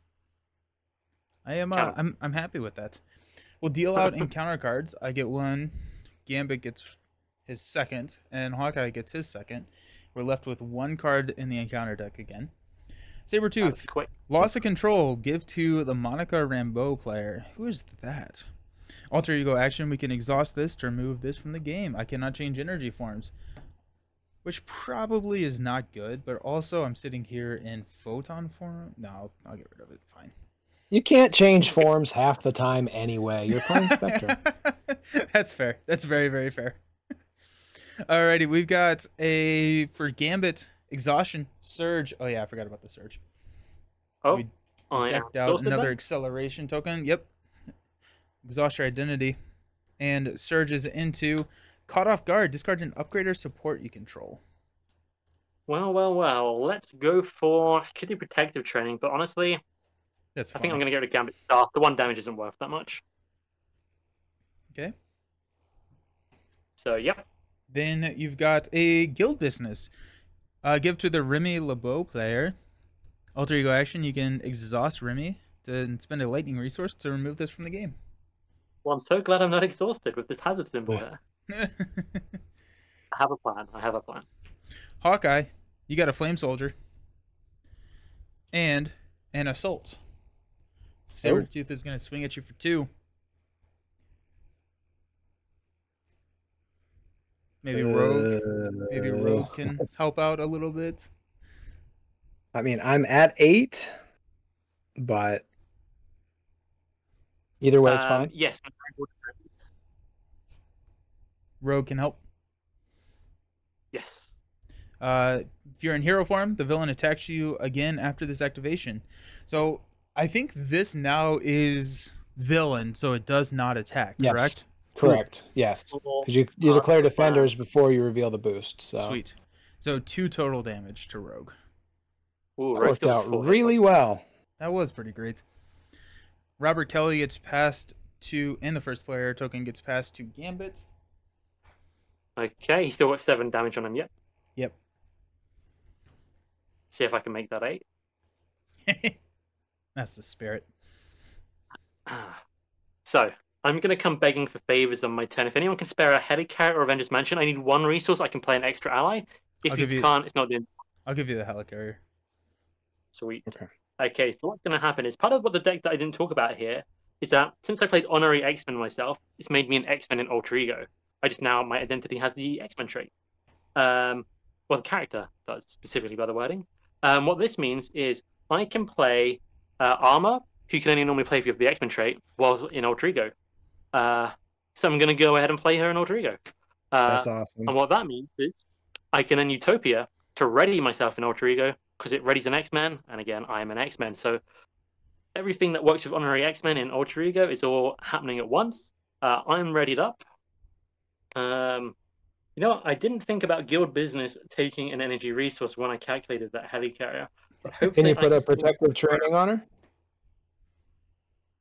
I am. I'm happy with that. We'll deal out encounter cards. I get 1. Gambit gets his 2nd, and Hawkeye gets his 2nd. We're left with 1 card in the encounter deck again. Sabretooth. Loss of control. Give to the Monica Rambeau player. Who is that? Alter ego action. We can exhaust this to remove this from the game. I cannot change energy forms, which probably is not good, but also I'm sitting here in photon form. No, I'll get rid of it. Fine. You can't change forms half the time anyway. You're playing Spectre. That's fair. That's very, very fair. Alrighty, we've got for Gambit, Exhaustion, Surge. Oh yeah, I forgot about the Surge. Oh, we decked out another acceleration token. Yep. Exhaust your identity. And surges into Caught Off Guard. Discard an upgrade or support you control. Well. Let's go for Kitty Protective Training, but honestly, I think I'm going to go to Gambit Staff. The 1 damage isn't worth that much. Okay. So, yep. Then you've got a Guild Business. Give to the Remy LeBeau player. Alter ego action. You can exhaust Remy to spend a lightning resource to remove this from the game. Well, I'm so glad I'm not exhausted with this hazard symbol here. I have a plan. Hawkeye, you got a Flame Soldier. And an Assault. Sabretooth is going to swing at you for 2. Maybe Rogue can help out a little bit. I mean, I'm at 8, but either way is fine. Yes. Rogue can help. Yes. If you're in hero form, the villain attacks you again after this activation. So I think this now is villain, so it does not attack, yes. Correct? Correct. Yes. Because you declare defenders before you reveal the boost. So. Sweet. So 2 total damage to Rogue. Ooh, that worked out really well. That was pretty great. Robert Kelly gets passed to, and the first player token gets passed to Gambit. Okay, he's still got 7 damage on him yet. Yep. See if I can make that 8. That's the spirit. So, I'm going to come begging for favors on my turn. If anyone can spare a Helicarrier or Avengers Mansion, I need one resource. I can play an extra ally. If I'll you give you can't, it's not the I'll give you the helicarrier. sweet. Okay. Okay, so what's going to happen is part of what the deck that I didn't talk about here is that since I played Honorary X-Men myself, it's made me an X-Men in Alter Ego. I just now, my identity has the X-Men trait. Well, the character does, specifically by the wording. What this means is I can play Armor, who you can only normally play if you have the X-Men trait, while in Alter Ego. So I'm going to go ahead and play her in Alter Ego. That's awesome. And what that means is I can then Utopia to ready myself in Alter Ego, because it readies an X-Men, and again, I am an X-Men. So everything that works with Honorary X-Men in Alter Ego is all happening at once. I'm readied up. You know what? I didn't think about Guild Business taking an energy resource when I calculated that Helicarrier. But Can hopefully you put I a can protective training on her?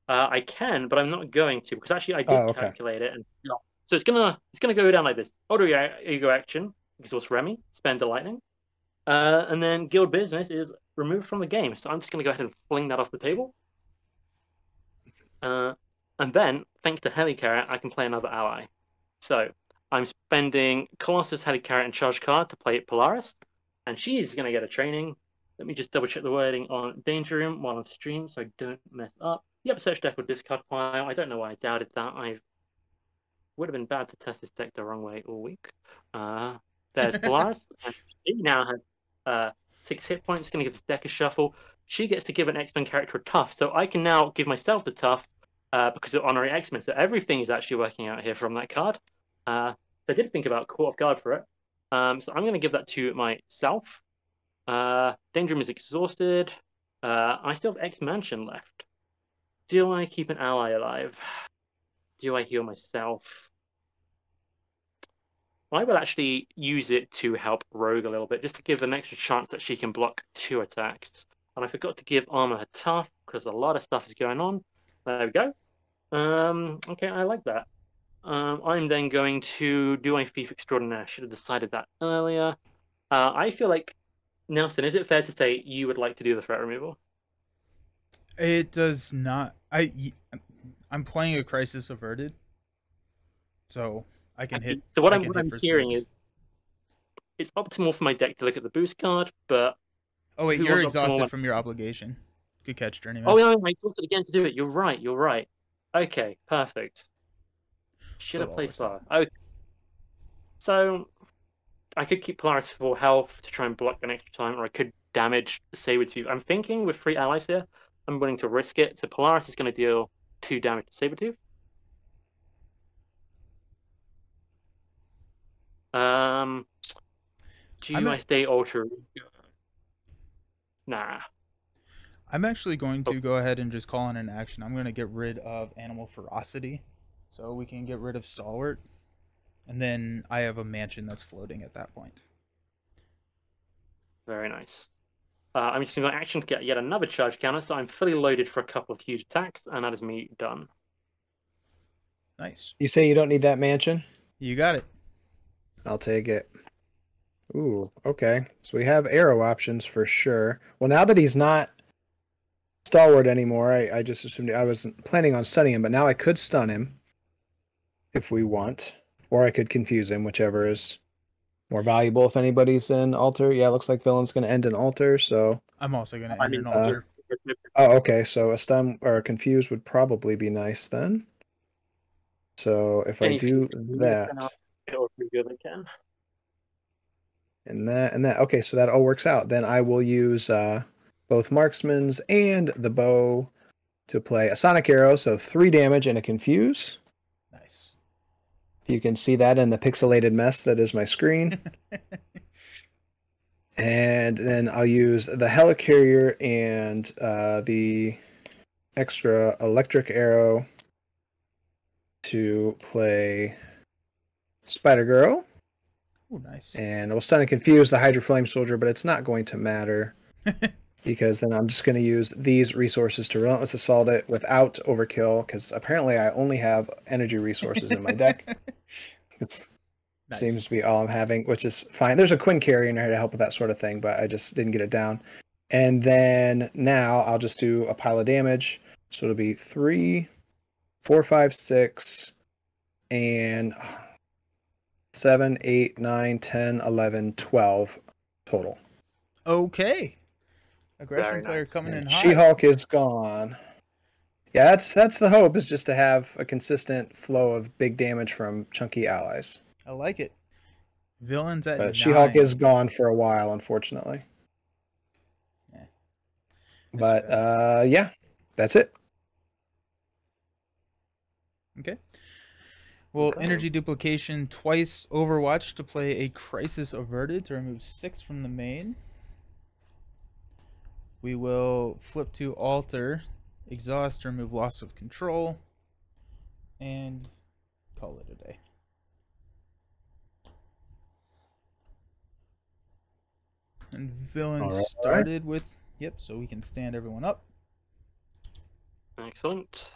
I can, but I'm not going to, because actually I did Oh, okay. calculate it, and so it's gonna go down like this: Alter Ego action, exhaust Remy, spend the lightning, and then Guild Business is removed from the game. So I'm just gonna go ahead and fling that off the table. And then, thanks to Helicarrier, I can play another ally. So I'm spending Colossus, Helicarrier, and Charge Card to play Polaris, and she's going to get a training. Let me just double check the wording on Danger Room while on stream so I don't mess up. Yep, search deck or discard pile. I don't know why I doubted that. I would have been bad to test this deck the wrong way all week. There's Polaris, and she now has 6 hit points. Going to give this deck a shuffle. She gets to give an X-Men character a tough, so I can now give myself the tough because of Honorary X-Men. So everything is actually working out here from that card. So I did think about Court of Guard for it. So I'm going to give that to myself. Danger Room is exhausted. I still have X-Mansion left. Do I keep an ally alive? Do I heal myself? I will actually use it to help Rogue a little bit, just to give an extra chance that she can block 2 attacks. And I forgot to give Armor her tough, because a lot of stuff is going on. There we go. Okay, I like that. I'm then going to do my Thief Extraordinaire. I should have decided that earlier. I feel like, Nelson, is it fair to say you would like to do the threat removal? It does not. I'm playing a Crisis Averted, so I can hit. So what I I'm can hit for hearing 6. is it's optimal for my deck to look at the boost card, but Oh wait, who you're wants optimal exhausted when- from your obligation. Good catch, Journeyman. Oh yeah, I exhausted again to do it. You're right. You're right. Okay, perfect. Should have Still played always Fire. Okay. So I could keep Polaris for health to try and block an extra time, or I could damage Sabretooth. I'm thinking with 3 allies here, I'm willing to risk it. So Polaris is going to deal 2 damage to Sabretooth. Do I stay Alter Ego? Nah. I'm actually going to go ahead and just call in an action. I'm going to get rid of Animal Ferocity, so we can get rid of Stalwart, and then I have a mansion that's floating at that point. Very nice. I'm just going to go action to get yet another charge counter, so I'm fully loaded for a couple of huge attacks, and that is me done. Nice. You say you don't need that mansion? You got it. I'll take it. Ooh, okay. So we have arrow options for sure. Well, now that he's not Stalwart anymore, I just assumed I wasn't planning on stunning him, but now I could stun him if we want, or I could confuse him, whichever is more valuable if anybody's in altar. Yeah, it looks like villain's going to end in altar, so I'm also going to end an altar. oh, okay. So a stun or a confuse would probably be nice then. So if I do that and that, okay, so that all works out. Then I will use both marksman's and the bow to play a sonic arrow, so 3 damage and a confuse. Nice. You can see that in the pixelated mess that is my screen. And then I'll use the helicarrier and the extra electric arrow to play Spider Girl. Oh, nice. And we'll stun and confuse the Hydro Flame Soldier, but it's not going to matter because then I'm just going to use these resources to Relentless Assault it without overkill, because apparently I only have energy resources in my deck. It seems to be all I'm having, which is fine. There's a Quinn Carrier in here to help with that sort of thing, but I just didn't get it down. And then now I'll just do a pile of damage. So it'll be 3, 4, 5, 6, and 7, 8, 9, 10, 11, 12 total. Okay. Aggression Very player nice. coming in hot. She-Hulk is gone. Yeah, that's the hope, is just to have a consistent flow of big damage from chunky allies. I like it. Villains at But She-Hulk 9. is gone for a while, unfortunately. Yeah. But yeah, that's it. Okay. Well, Okay. energy duplication twice Overwatch to play a Crisis Averted to remove 6 from the main. We will flip to Alter, Exhaust to remove Loss of Control, and call it a day. And Villain All right. started with, yep, so we can stand everyone up. Excellent.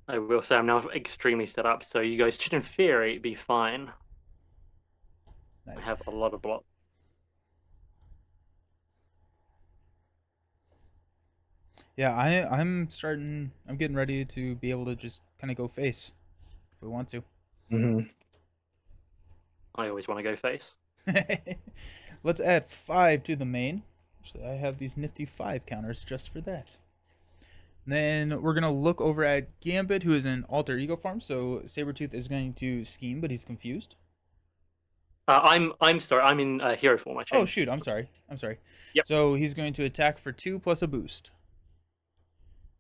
I will say I'm now extremely set up, so you guys should, in theory, be fine. Nice. I have a lot of block. Yeah, I'm getting ready to be able to just kind of go face if we want to. Mm-hmm. I always want to go face. Let's add 5 to the main. Actually, I have these nifty 5 counters just for that. Then we're gonna look over at Gambit, who is in alter ego form. So Sabretooth is going to scheme, but he's confused. I'm sorry. I'm in hero form. I changed. Oh shoot! I'm sorry. Yep. So he's going to attack for 2 plus a boost.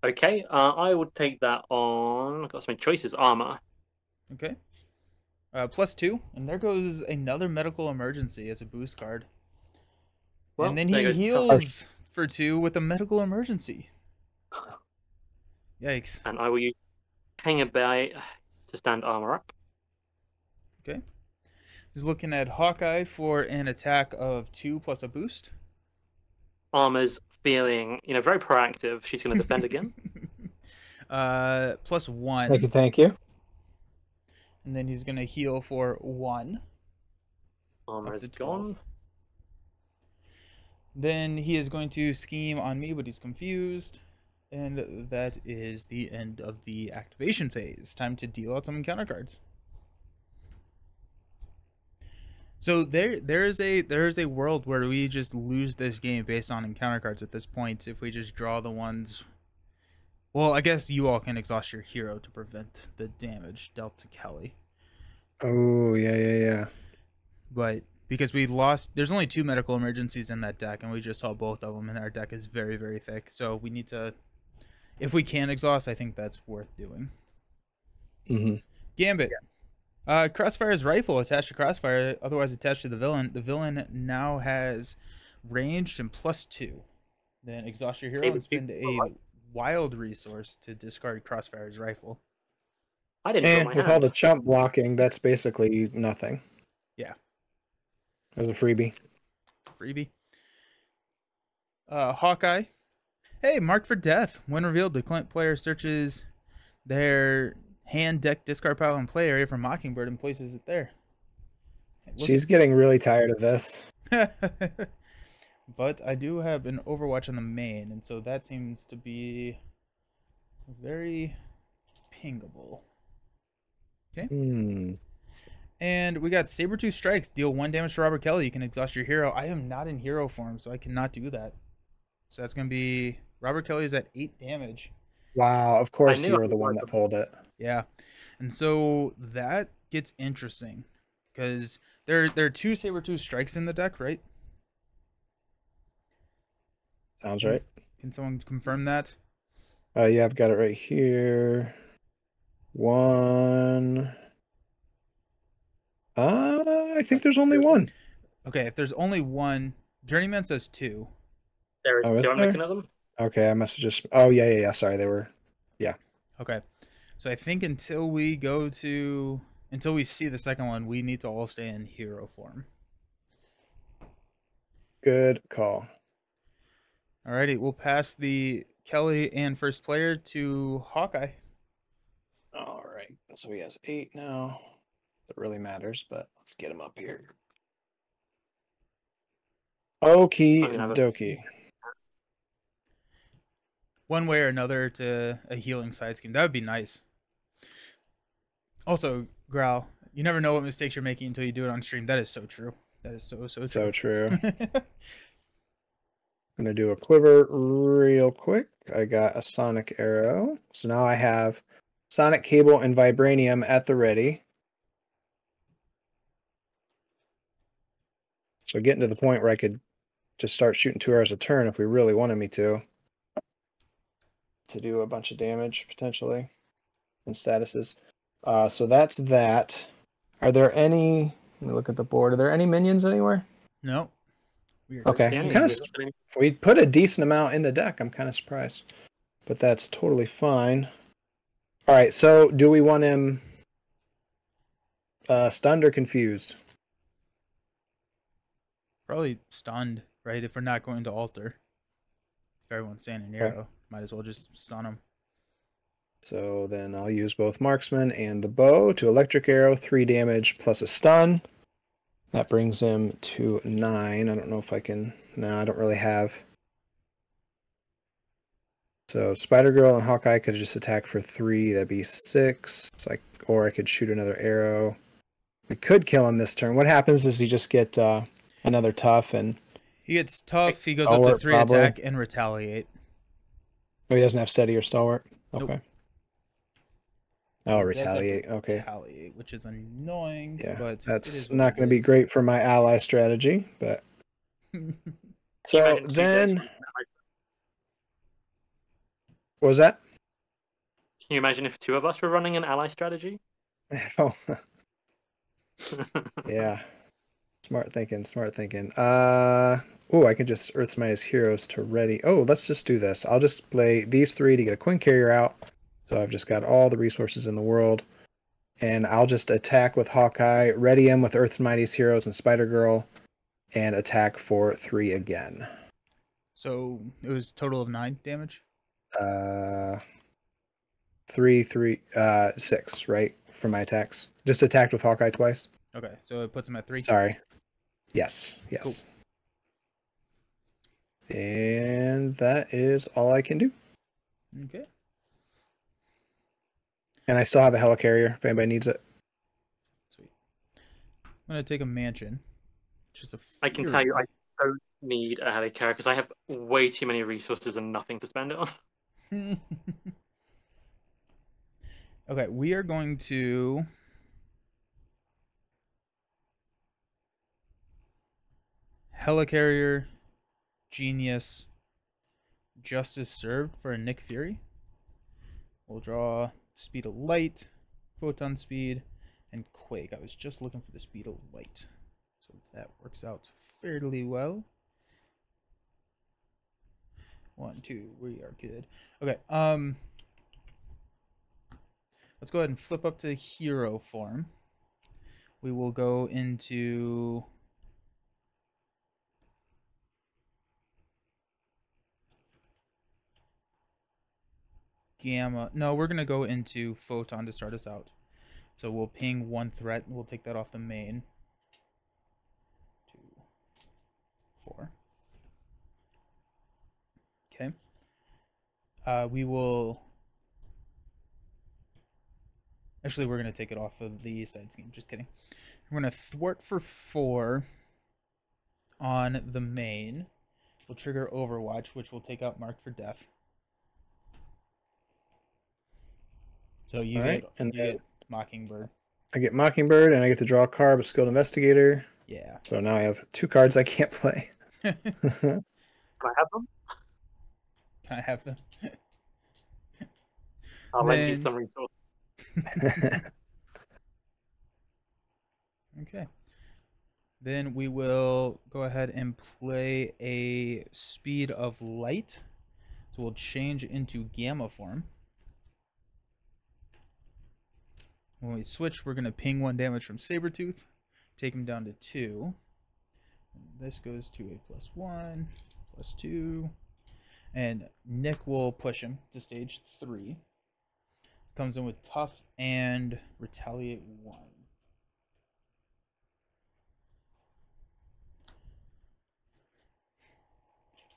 Okay. I would take that on. I've got some choices. Armor. Okay. Plus 2, and there goes another medical emergency as a boost card. Well, and then there he goes- heals for 2 with a medical emergency. Yikes. And I will use Hang a Bay to stand armor up. Okay. He's looking at Hawkeye for an attack of 2 plus a boost. Armor's feeling, very proactive. She's going to defend again. Plus 1. Thank you. And then he's going to heal for 1. Armor Up is to 12. gone. Then he is going to scheme on me, but he's confused. And that is the end of the activation phase. Time to deal out some encounter cards. So there is a world where we just lose this game based on encounter cards at this point if we just draw the ones. Well, I guess you all can exhaust your hero to prevent the damage dealt to Kelly. Oh, yeah. But because we lost, there's only 2 medical emergencies in that deck, and we just saw both of them, and our deck is very, very thick. So we need to, if we can exhaust, I think that's worth doing. Mm-hmm. Gambit. Crossfire's rifle attached to Crossfire, otherwise attached to the villain. The villain now has ranged and plus 2. Then exhaust your hero and spend a wild resource to discard Crossfire's rifle. I didn't draw my With hand. all the chump blocking, that's basically nothing. Yeah. As a freebie. Freebie. Hawkeye. Hey, marked for death. When revealed, the Clint player searches their hand, deck, discard pile, and play area for Mockingbird and places it there. She's getting really tired of this. But I do have an Overwatch on the main, and so that seems to be very pingable. Okay. And we got Sabretooth Strikes. Deal 1 damage to Robert Kelly. You can exhaust your hero. I am not in hero form, so I cannot do that. So that's going to be... Robert Kelly is at 8 damage. Wow, of course you were the one that pulled it. Yeah. And so that gets interesting. Because there are 2 Sabretooth Strikes in the deck, right? Sounds right. Can someone confirm that? Yeah, I've got it right here. 1. I think there's only 1. Okay, if there's only 1, Journeyman says 2. There is Oh, is 2 I'm there? looking at them. Okay, I must have just... Oh, yeah. Sorry, they were... Okay. So I think until we see the second one, we need to all stay in hero form. Good call. Alrighty, we'll pass the Kelly and first player to Hawkeye. All right, so he has 8 now. That really matters, but let's get him up here. Okie I'm gonna have a- dokie. One way or another to a healing side scheme. That would be nice. Also, Growl, you never know what mistakes you're making until you do it on stream. That is so true. That is so So true. true. I'm gonna do a quiver real quick. I got a sonic arrow. So now I have sonic cable and vibranium at the ready. So getting to the point where I could just start shooting 2 arrows a turn if we really wanted me to do a bunch of damage potentially and statuses. So that's that. Are there any? Let me look at the board. Are there any minions anywhere? No. Weird. Okay. Yeah, Kind of. yeah. We put a decent amount in the deck. I'm kind of surprised, but that's totally fine. All right. So do we want him stunned or confused? Probably stunned, right? If we're not going to alter. If everyone's standing near, Okay. might as well just stun them. So then I'll use both marksman and the bow to electric arrow, 3 damage plus a stun. That brings him to 9. I don't know if I can. No, I don't really have. So Spider Girl and Hawkeye could just attack for 3. That'd be 6. Or I could shoot another arrow. We could kill him this turn. What happens is he just get another tough and. He gets tough. He goes up to Stalwart, 3 probably. attack and retaliate. Oh, he doesn't have steady or stalwart. Nope. Okay. Oh, He does have to retaliate. Okay. Retaliate, which is annoying. Yeah, but that's not going to be great for my ally strategy, but. Can you So imagine two decks then, running ally- what was that? Can you imagine if 2 of us were running an ally strategy? Oh, yeah. Smart thinking, smart thinking. Oh, I can just Earth Smite his heroes to ready. Oh, let's just do this. I'll just play these 3 to get a Queen Carrier out. So I've just got all the resources in the world. And I'll just attack with Hawkeye, ready him with Earth's Mightiest Heroes and Spider Girl, and attack for 3 again. So it was total of 9 damage? 6, right? For my attacks. Just attacked with Hawkeye twice. Okay, so it puts him at 3. Sorry. Yes, yes. Cool. And that is all I can do. Okay. And I still have a helicarrier if anybody needs it. Sweet. I'm gonna take a mansion. Just a I can tell you, I don't need a helicarrier because I have way too many resources and nothing to spend it on. Okay, we are going to helicarrier, genius, justice served for a Nick Fury. We'll draw speed of light, photon speed, and quake. I was just looking for the speed of light, so that works out fairly well. 1, 2, we are good. Okay, let's go ahead and flip up to hero form. We will go into gamma. No, we're gonna go into photon to start us out. So we'll ping 1 threat. We'll take that off the main. 2, 4. Okay. We will. Actually, we're gonna take it off of the side scheme. Just kidding. We're gonna thwart for 4 on the main. We'll trigger Overwatch, which will take out Mark for Death. So you get Mockingbird. I get Mockingbird, and I get to draw a card with Skilled Investigator. Yeah. So now I have 2 cards I can't play. Can I have them? Can I have them? I'll lend you some resources. Okay. Then we will go ahead and play a speed of light. So we'll change into gamma form. When we switch, we're going to ping 1 damage from Sabretooth, take him down to 2. And this goes to a +1, +2. And Nick will push him to stage 3. Comes in with tough and retaliate 1.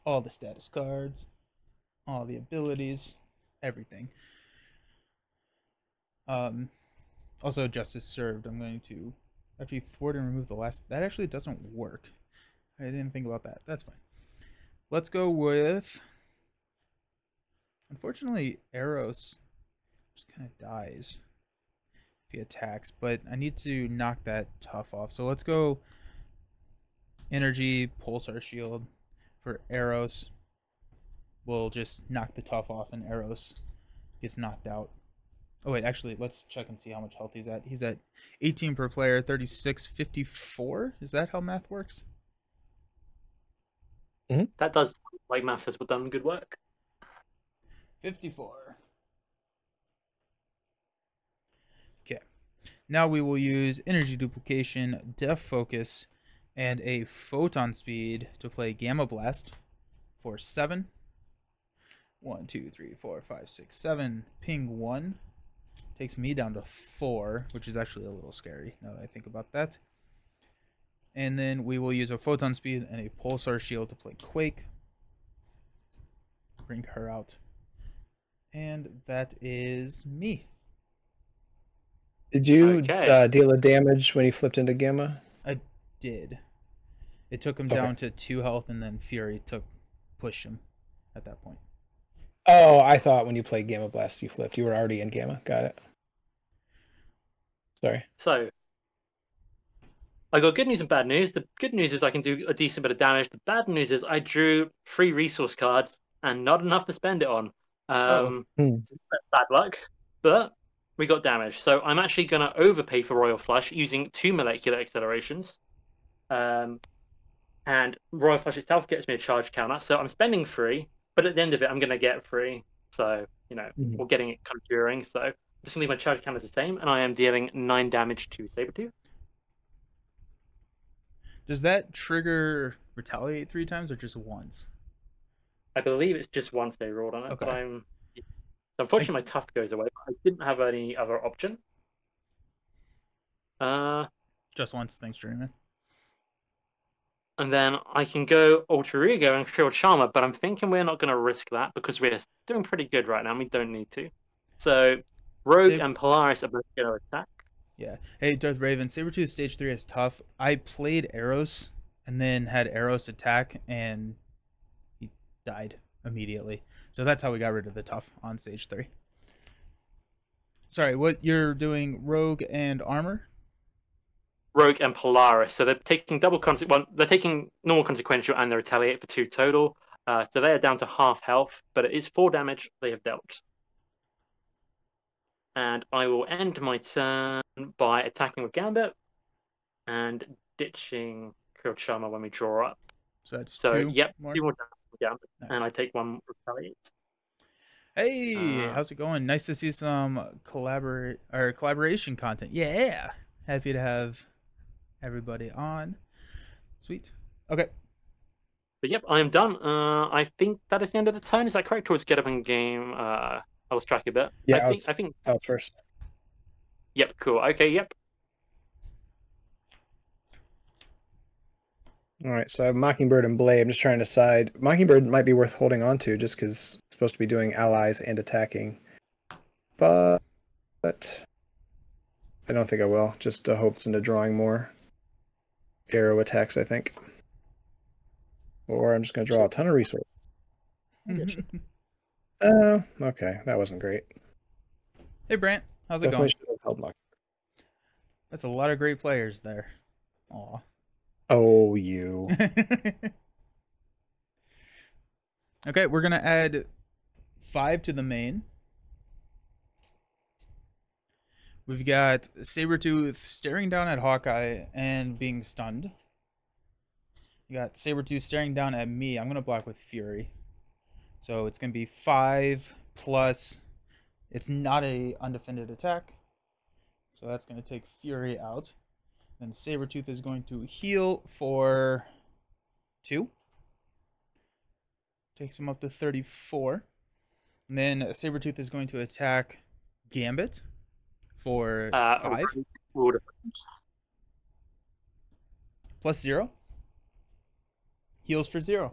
All the status cards, all the abilities, everything. Also, justice served. I'm going to, after you thwart and remove the last. That actually doesn't work. I didn't think about that. That's fine. Let's go with. Unfortunately, Eros just kind of dies if he attacks, but I need to knock that tough off. So let's go energy, pulsar shield for Eros. We'll just knock the tough off and Eros gets knocked out. Oh wait, actually, let's check and see how much health he's at. He's at 18 per player, 36, 54. Is that how math works? That does, like math says, we've done good work. 54. Okay. Now we will use energy duplication, def focus, and a photon speed to play Gamma Blast for 7. 1, 2, 3, 4, 5, 6, 7. Ping 1. Takes me down to 4, which is actually a little scary now that I think about that. And then we will use a photon speed and a pulsar shield to play Quake. Bring her out. And that is me. Did you Okay. deal a damage when he flipped into Gamma? I did. It took him Okay. down to 2 health, and then Fury pushed him at that point. Oh, I thought when you played Gamma Blast you flipped. You were already in Gamma. Got it. Sorry. So, I got good news and bad news. The good news is I can do a decent bit of damage. The bad news is I drew 3 resource cards and not enough to spend it on. Bad luck, but we got damage. So I'm actually going to overpay for Royal Flush using 2 molecular accelerations. And Royal Flush itself gets me a charge counter. So I'm spending 3, but at the end of it, I'm going to get 3. So, we're getting it conjuring. So I'm just going to leave my charge counter the same, and I am dealing 9 damage to Sabretooth. Does that trigger retaliate 3 times or just once? I believe it's just once they rolled on it, Okay. but unfortunately my tough goes away. I didn't have any other option. Just once, thanks, Dreamin'. And then I can go Alter Ego and Shield Charmer, but I'm thinking we're not going to risk that because we're doing pretty good right now. We don't need to. So Rogue and Polaris are both going to attack. Yeah. Hey, Darth Raven, Sabretooth stage 3 is tough. I played Eros and then had Eros attack, and he died immediately. So that's how we got rid of the tough on stage 3. Sorry, what you're doing, Rogue and Armor? Rogue and Polaris. So they're taking they're taking normal consequential and they retaliate for 2 total. So they are down to half health, but it is 4 damage they have dealt. And I will end my turn by attacking with Gambit and ditching Shield Charmer when we draw up. So that's So 2 yep, more. 2 more damage with Gambit, Nice. and I take 1 retaliate. Hey, how's it going? Nice to see some collaboration content. Yeah, happy to have everybody on. Sweet. Okay. But yep, I am done. I think that is the end of the turn. Is that correct? Towards get up in game. I lost track a bit. Yeah, I think. Out first. Yep. Cool. Okay. Yep. All right, so I have Mockingbird and Blade. I'm just trying to decide. Mockingbird might be worth holding on to just because it's supposed to be doing allies and attacking. But I don't think I will. Just hopes into drawing more arrow attacks, I think. Or I'm just going to draw a ton of resources. Oh, okay. That wasn't great. Hey, Brant. How's it Definitely going? should have held Mockingbird. That's a lot of great players there. Aw. Oh, you. Okay, we're going to add 5 to the main. We've got Sabretooth staring down at Hawkeye and being stunned. You got Sabretooth staring down at me. I'm going to block with Fury. So it's going to be 5 plus... It's not a undefended attack. So that's going to take Fury out. Then Sabretooth is going to heal for 2. Takes him up to 34. And then Sabretooth is going to attack Gambit for 5. Plus 0. Heals for 0.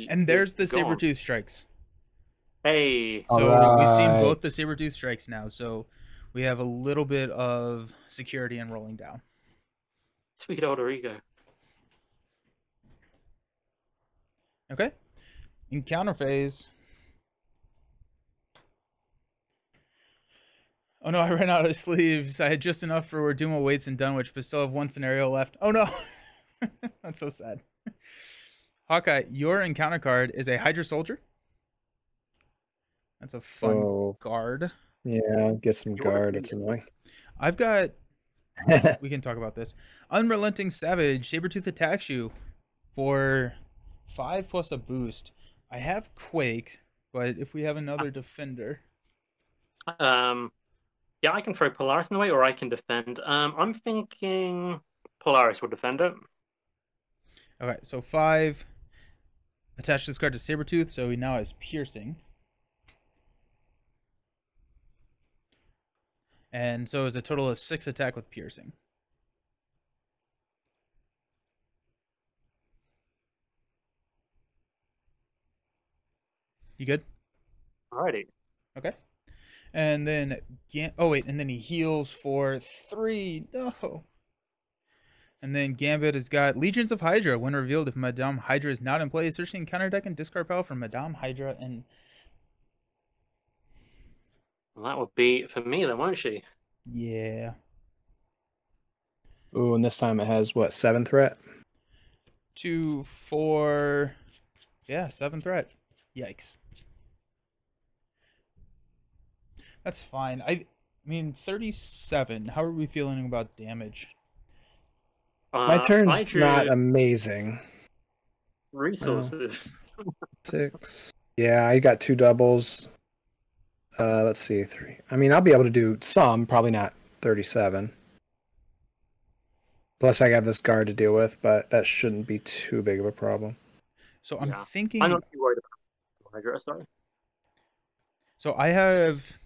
And there's the Sabretooth strikes. Hey. So we've seen both the Sabretooth strikes now. So we have a little bit of security and rolling down. Sweet old Origo. Okay. Encounter phase. Oh no, I ran out of sleeves. I had just enough for where Doom awaits in Dunwich, but still have one scenario left. Oh no. That's so sad. Hawkeye, your encounter card is a Hydra Soldier. That's a fun guard. Yeah, get some guard. It's annoying. I've got... we can talk about this. Unrelenting Savage. Sabretooth attacks you for 5 plus a boost. I have Quake, but if we have another defender... Yeah, I can throw Polaris in the way, or I can defend. I'm thinking Polaris will defend it. Okay, so 5. Attach this card to Sabretooth, so he now has Piercing. And so it's a total of 6 attack with Piercing. You good? Alrighty. Okay. And then, oh wait, and then he heals for 3. No. And then Gambit has got Legions of Hydra. When revealed, if Madame Hydra is not in play, search the encounter deck and discard power from Madame Hydra. And Well, that would be for me then, won't she? yeah. Ooh, and this time it has what, 7 threat? 2, 4. Yeah, 7 threat. Yikes. That's fine. I mean, 37. How are we feeling about damage? My turn's not amazing. Resources. 6. Yeah, I got 2 doubles. Let's see, 3. I mean, I'll be able to do some, probably not 37. Plus, I have this guard to deal with, but that shouldn't be too big of a problem. So I'm thinking... I'm not too worried about Hydra, sorry. So I have...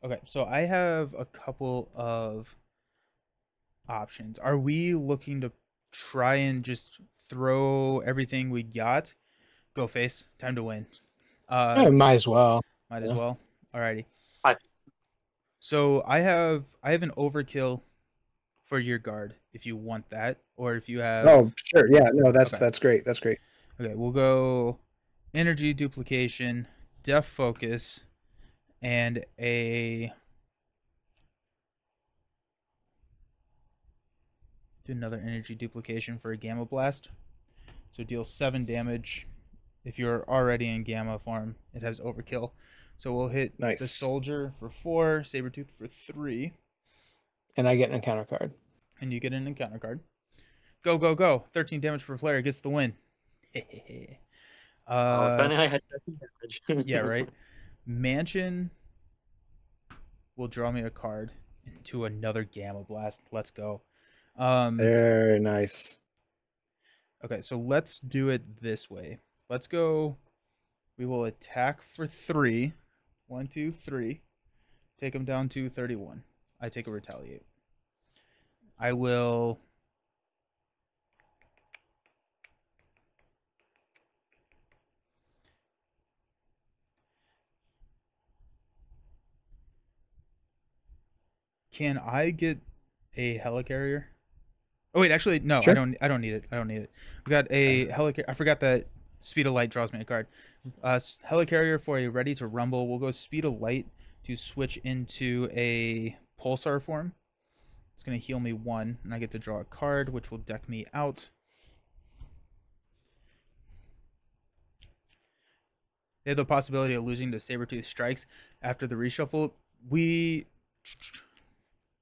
Okay, so I have a couple of options. Are we looking to try and just throw everything we got? Go face. Time to win. Might as well. Might as well. Alrighty. Hi. So I have an overkill for your guard if you want that, or if you have... Oh, sure. Yeah, no, that's great. That's great. Okay, we'll go energy duplication, def focus, and a... do another energy duplication for a Gamma Blast. So deal 7 damage. If you're already in Gamma form, it has overkill. So we'll hit the Soldier for 4, Sabretooth for 3. And I get an encounter card. And you get an encounter card. Go, go, go. 13 damage per player gets the win. If only I had 13 damage. Yeah, right. Mansion will draw me a card into another Gamma Blast. Let's go. Very nice. Okay, so let's do it this way. Let's go. We will attack for 3. 1, 2, 3. Take him down to 31. I take a retaliate. I will... Can I get a helicarrier? Oh wait, actually no, sure. I don't need it. I don't need it. We got a helicarrier. I forgot that Speed of Light draws me a card. Helicarrier for a Ready to Rumble. We'll go Speed of Light to switch into a Pulsar form. It's going to heal me 1, and I get to draw a card, which will deck me out. They have the possibility of losing to Sabretooth Strikes after the reshuffle.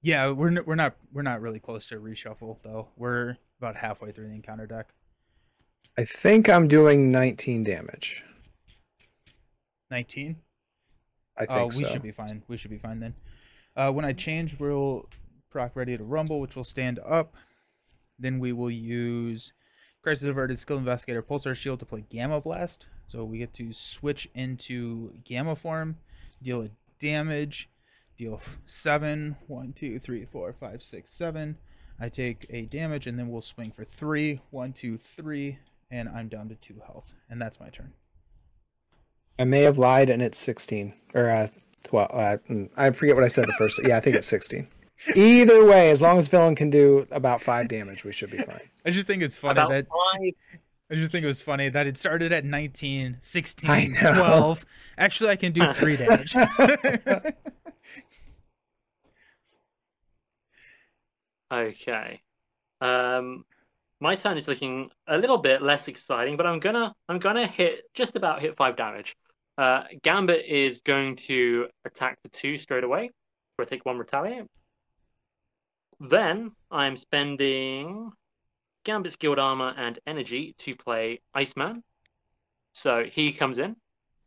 Yeah, we're not really close to a reshuffle though. We're about halfway through the encounter deck. I think I'm doing 19 damage. 19? I think we should be fine. We should be fine then. When I change, we'll proc Ready to Rumble, which will stand up. Then we will use Crisis Averted, Skill Investigator, Pulsar Shield to play Gamma Blast. So we get to switch into Gamma form, deal a damage, deal 7. 1, 2, 3, 4, 5, 6, 7. I take a damage, and then we'll swing for 3. 1, 2, 3, and I'm down to 2 health, and that's my turn. I may have lied, and it's 16 or 12. I forget what I said the first. Yeah, I think it's 16. Either way, as long as villain can do about 5 damage, we should be fine. I just think it's funny that I just think it was funny that it started at 19, 16, 12. Actually, I can do 3 damage. Okay. My turn is looking a little bit less exciting, but I'm gonna just about hit 5 damage. Gambit is going to attack for 2 straight away, so I take 1 retaliate. Then I'm spending Gambit's Guild Armor and Energy to play Iceman. So he comes in.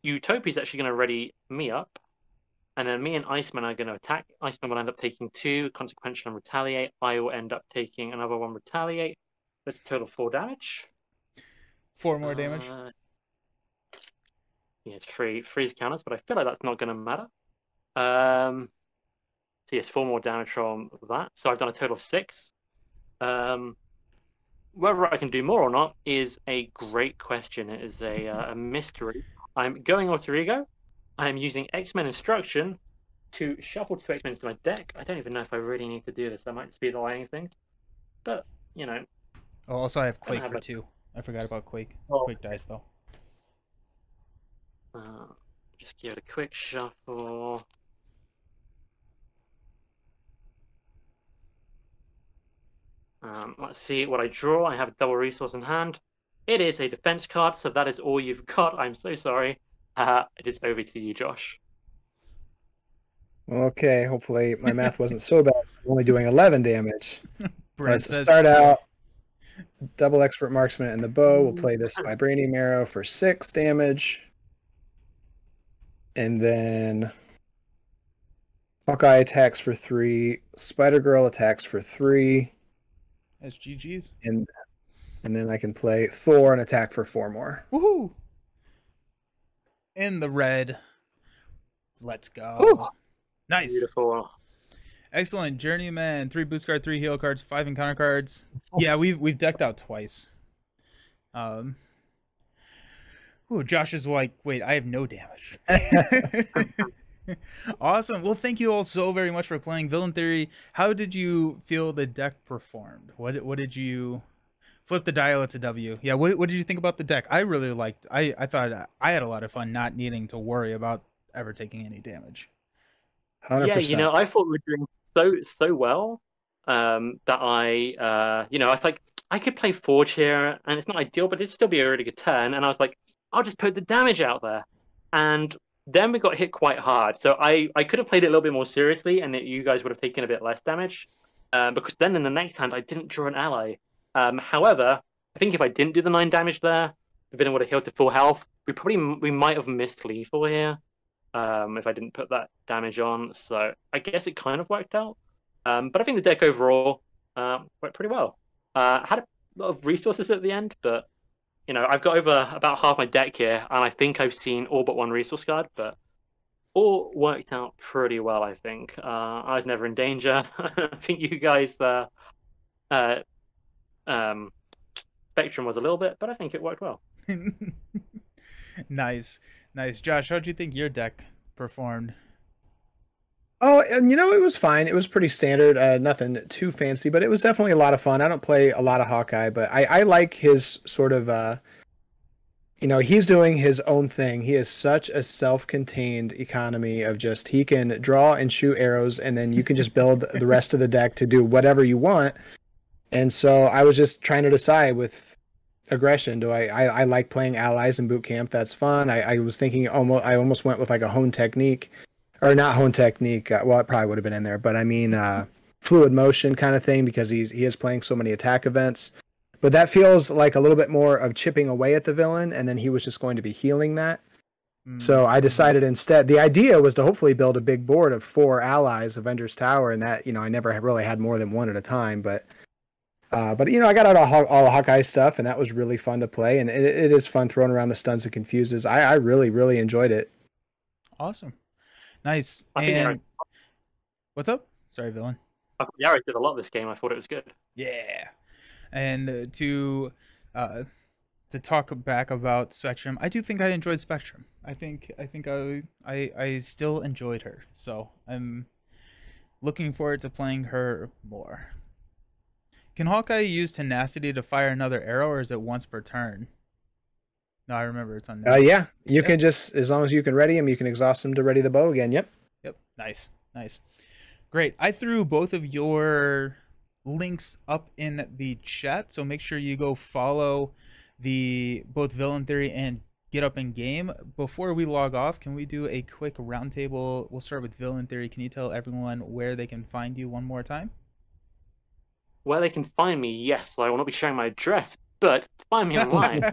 Utopia's actually going to ready me up. And then me and Iceman are going to attack. Iceman will end up taking 2, Consequential and Retaliate. I will end up taking another 1 Retaliate. That's a total 4 damage. 4 more damage? Yeah, it's freeze counters, but I feel like that's not going to matter. So yes, 4 more damage from that. So I've done a total of 6. Whether I can do more or not is a great question. It is a mystery. I'm going Alter Ego. I'm using X-Men Instruction to shuffle 2 X-Men into my deck. I don't even know if I really need to do this. I might just be delaying things. But, you know. Oh, also I have Quake for 2. I forgot about Quake. Quake dice, though. Just give it a quick shuffle. Let's see what I draw. I have a double resource in hand. It is a defense card, so that is all you've got. I'm so sorry. It is over to you, Josh. Okay, hopefully my math wasn't so bad. I'm only doing 11 damage. Let's start out. Double Expert Marksman and the bow. We'll play this Vibranium Arrow for 6 damage. And then Hawkeye attacks for 3. Spider-Girl attacks for 3. That's GG's. And then I can play Thor and attack for 4 more. Woohoo! In the red. Let's go. Ooh. Nice. Beautiful. Excellent. Journeyman, 3 boost card, 3 heal cards, 5 encounter cards. Yeah, we've decked out twice. Ooh, Josh is like, wait, I have no damage. Awesome. Well, thank you all so very much for playing Villain Theory. How did you feel the deck performed? What did you flip the dial? It's a W. Yeah. What did you think about the deck? I really liked. I thought I had a lot of fun not needing to worry about ever taking any damage. 100%. Yeah, you know, I thought we were doing so well that I was like, I could play Forge here, and it's not ideal, but it'd still be a really good turn. And I was like, I'll just put the damage out there, and then we got hit quite hard. So I could have played it a little bit more seriously, and you guys would have taken a bit less damage, because then in the next hand I didn't draw an ally. However, I think if I didn't do the 9 damage there, the villain would have healed to full health. We might have missed lethal here. If I didn't put that damage on, so I guess it kind of worked out. But I think the deck overall went pretty well. Had a lot of resources at the end, but you know, I've got over about half my deck here, and I think I've seen all but 1 resource card, but all worked out pretty well, I think. I was never in danger. I think you guys, Spectrum was a little bit, but I think it worked well. Nice. Josh, how'd you think your deck performed? Oh, and you know, it was fine. It was pretty standard, nothing too fancy, but it was definitely a lot of fun. I don't play a lot of Hawkeye, but I like his sort of, he's doing his own thing. He is such a self-contained economy of just, he can draw and shoot arrows, and then you can just build the rest of the deck to do whatever you want. And so I was just trying to decide with aggression, I like playing allies in boot camp. That's fun. I was thinking I almost went with like a hone technique. Or not hone technique. Well, it probably would have been in there, but I mean, fluid motion kind of thing, because he is playing so many attack events. But that feels like a little bit more of chipping away at the villain, and then he was just going to be healing that. So I decided instead, the idea was to hopefully build a big board of 4 allies, Avengers Tower, and that, I never really had more than 1 at a time, but I got out all the Hawkeye stuff, and that was really fun to play, and it is fun throwing around the stuns and confuses. I really, really enjoyed it. Awesome. Nice. And what's up? Sorry, villain. Yeah, I did a lot this game. I thought it was good. Yeah. And uh, to talk back about Spectrum, I do think I enjoyed Spectrum. I still enjoyed her. So I'm looking forward to playing her more. Can Hawkeye use tenacity to fire another arrow, or is it once per turn? No, I remember it's on. Yeah, you can just, as long as you can ready him, you can exhaust him to ready the bow again. Yep. Yep. Nice. Nice. Great. I threw both of your links up in the chat, so make sure you go follow both Villain Theory and Get Up in Game. Before we log off, can we do a quick roundtable? We'll start with Villain Theory. Can you tell everyone where they can find you one more time? Where they can find me, yes. I will not be sharing my address, but find me online.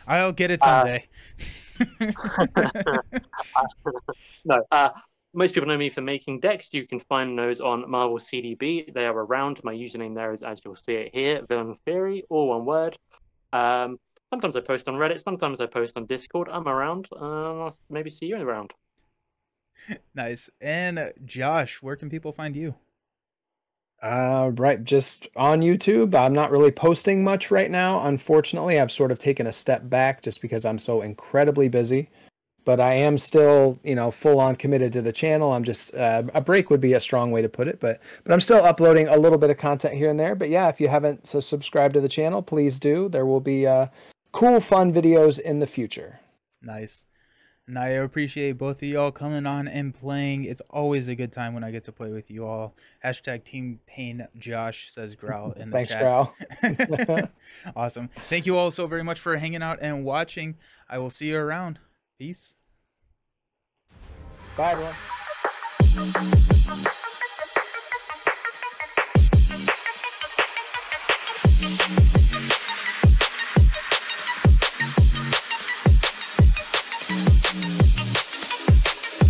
I'll get it someday. No, most people know me for making decks. You can find those on Marvel CDB. They are around. My username there is, as you'll see it here, Villain Theory, all one word. Sometimes I post on Reddit. Sometimes I post on Discord. I'm around. I'll maybe see you around. Nice. And Josh, where can people find you? Right, just on YouTube. I'm not really posting much right now. Unfortunately, I've sort of taken a step back just because I'm so incredibly busy. But I am still, full on committed to the channel. I'm just a break would be a strong way to put it, but I'm still uploading a little bit of content here and there. But yeah, if you haven't subscribed to the channel, please do. There will be cool, fun videos in the future. Nice. And I appreciate both of y'all coming on and playing. It's always a good time when I get to play with you all. Hashtag Team Pain Josh, says Growl in the Thanks, chat. Growl. Awesome. Thank you all so very much for hanging out and watching. I will see you around. Peace. Bye, everyone.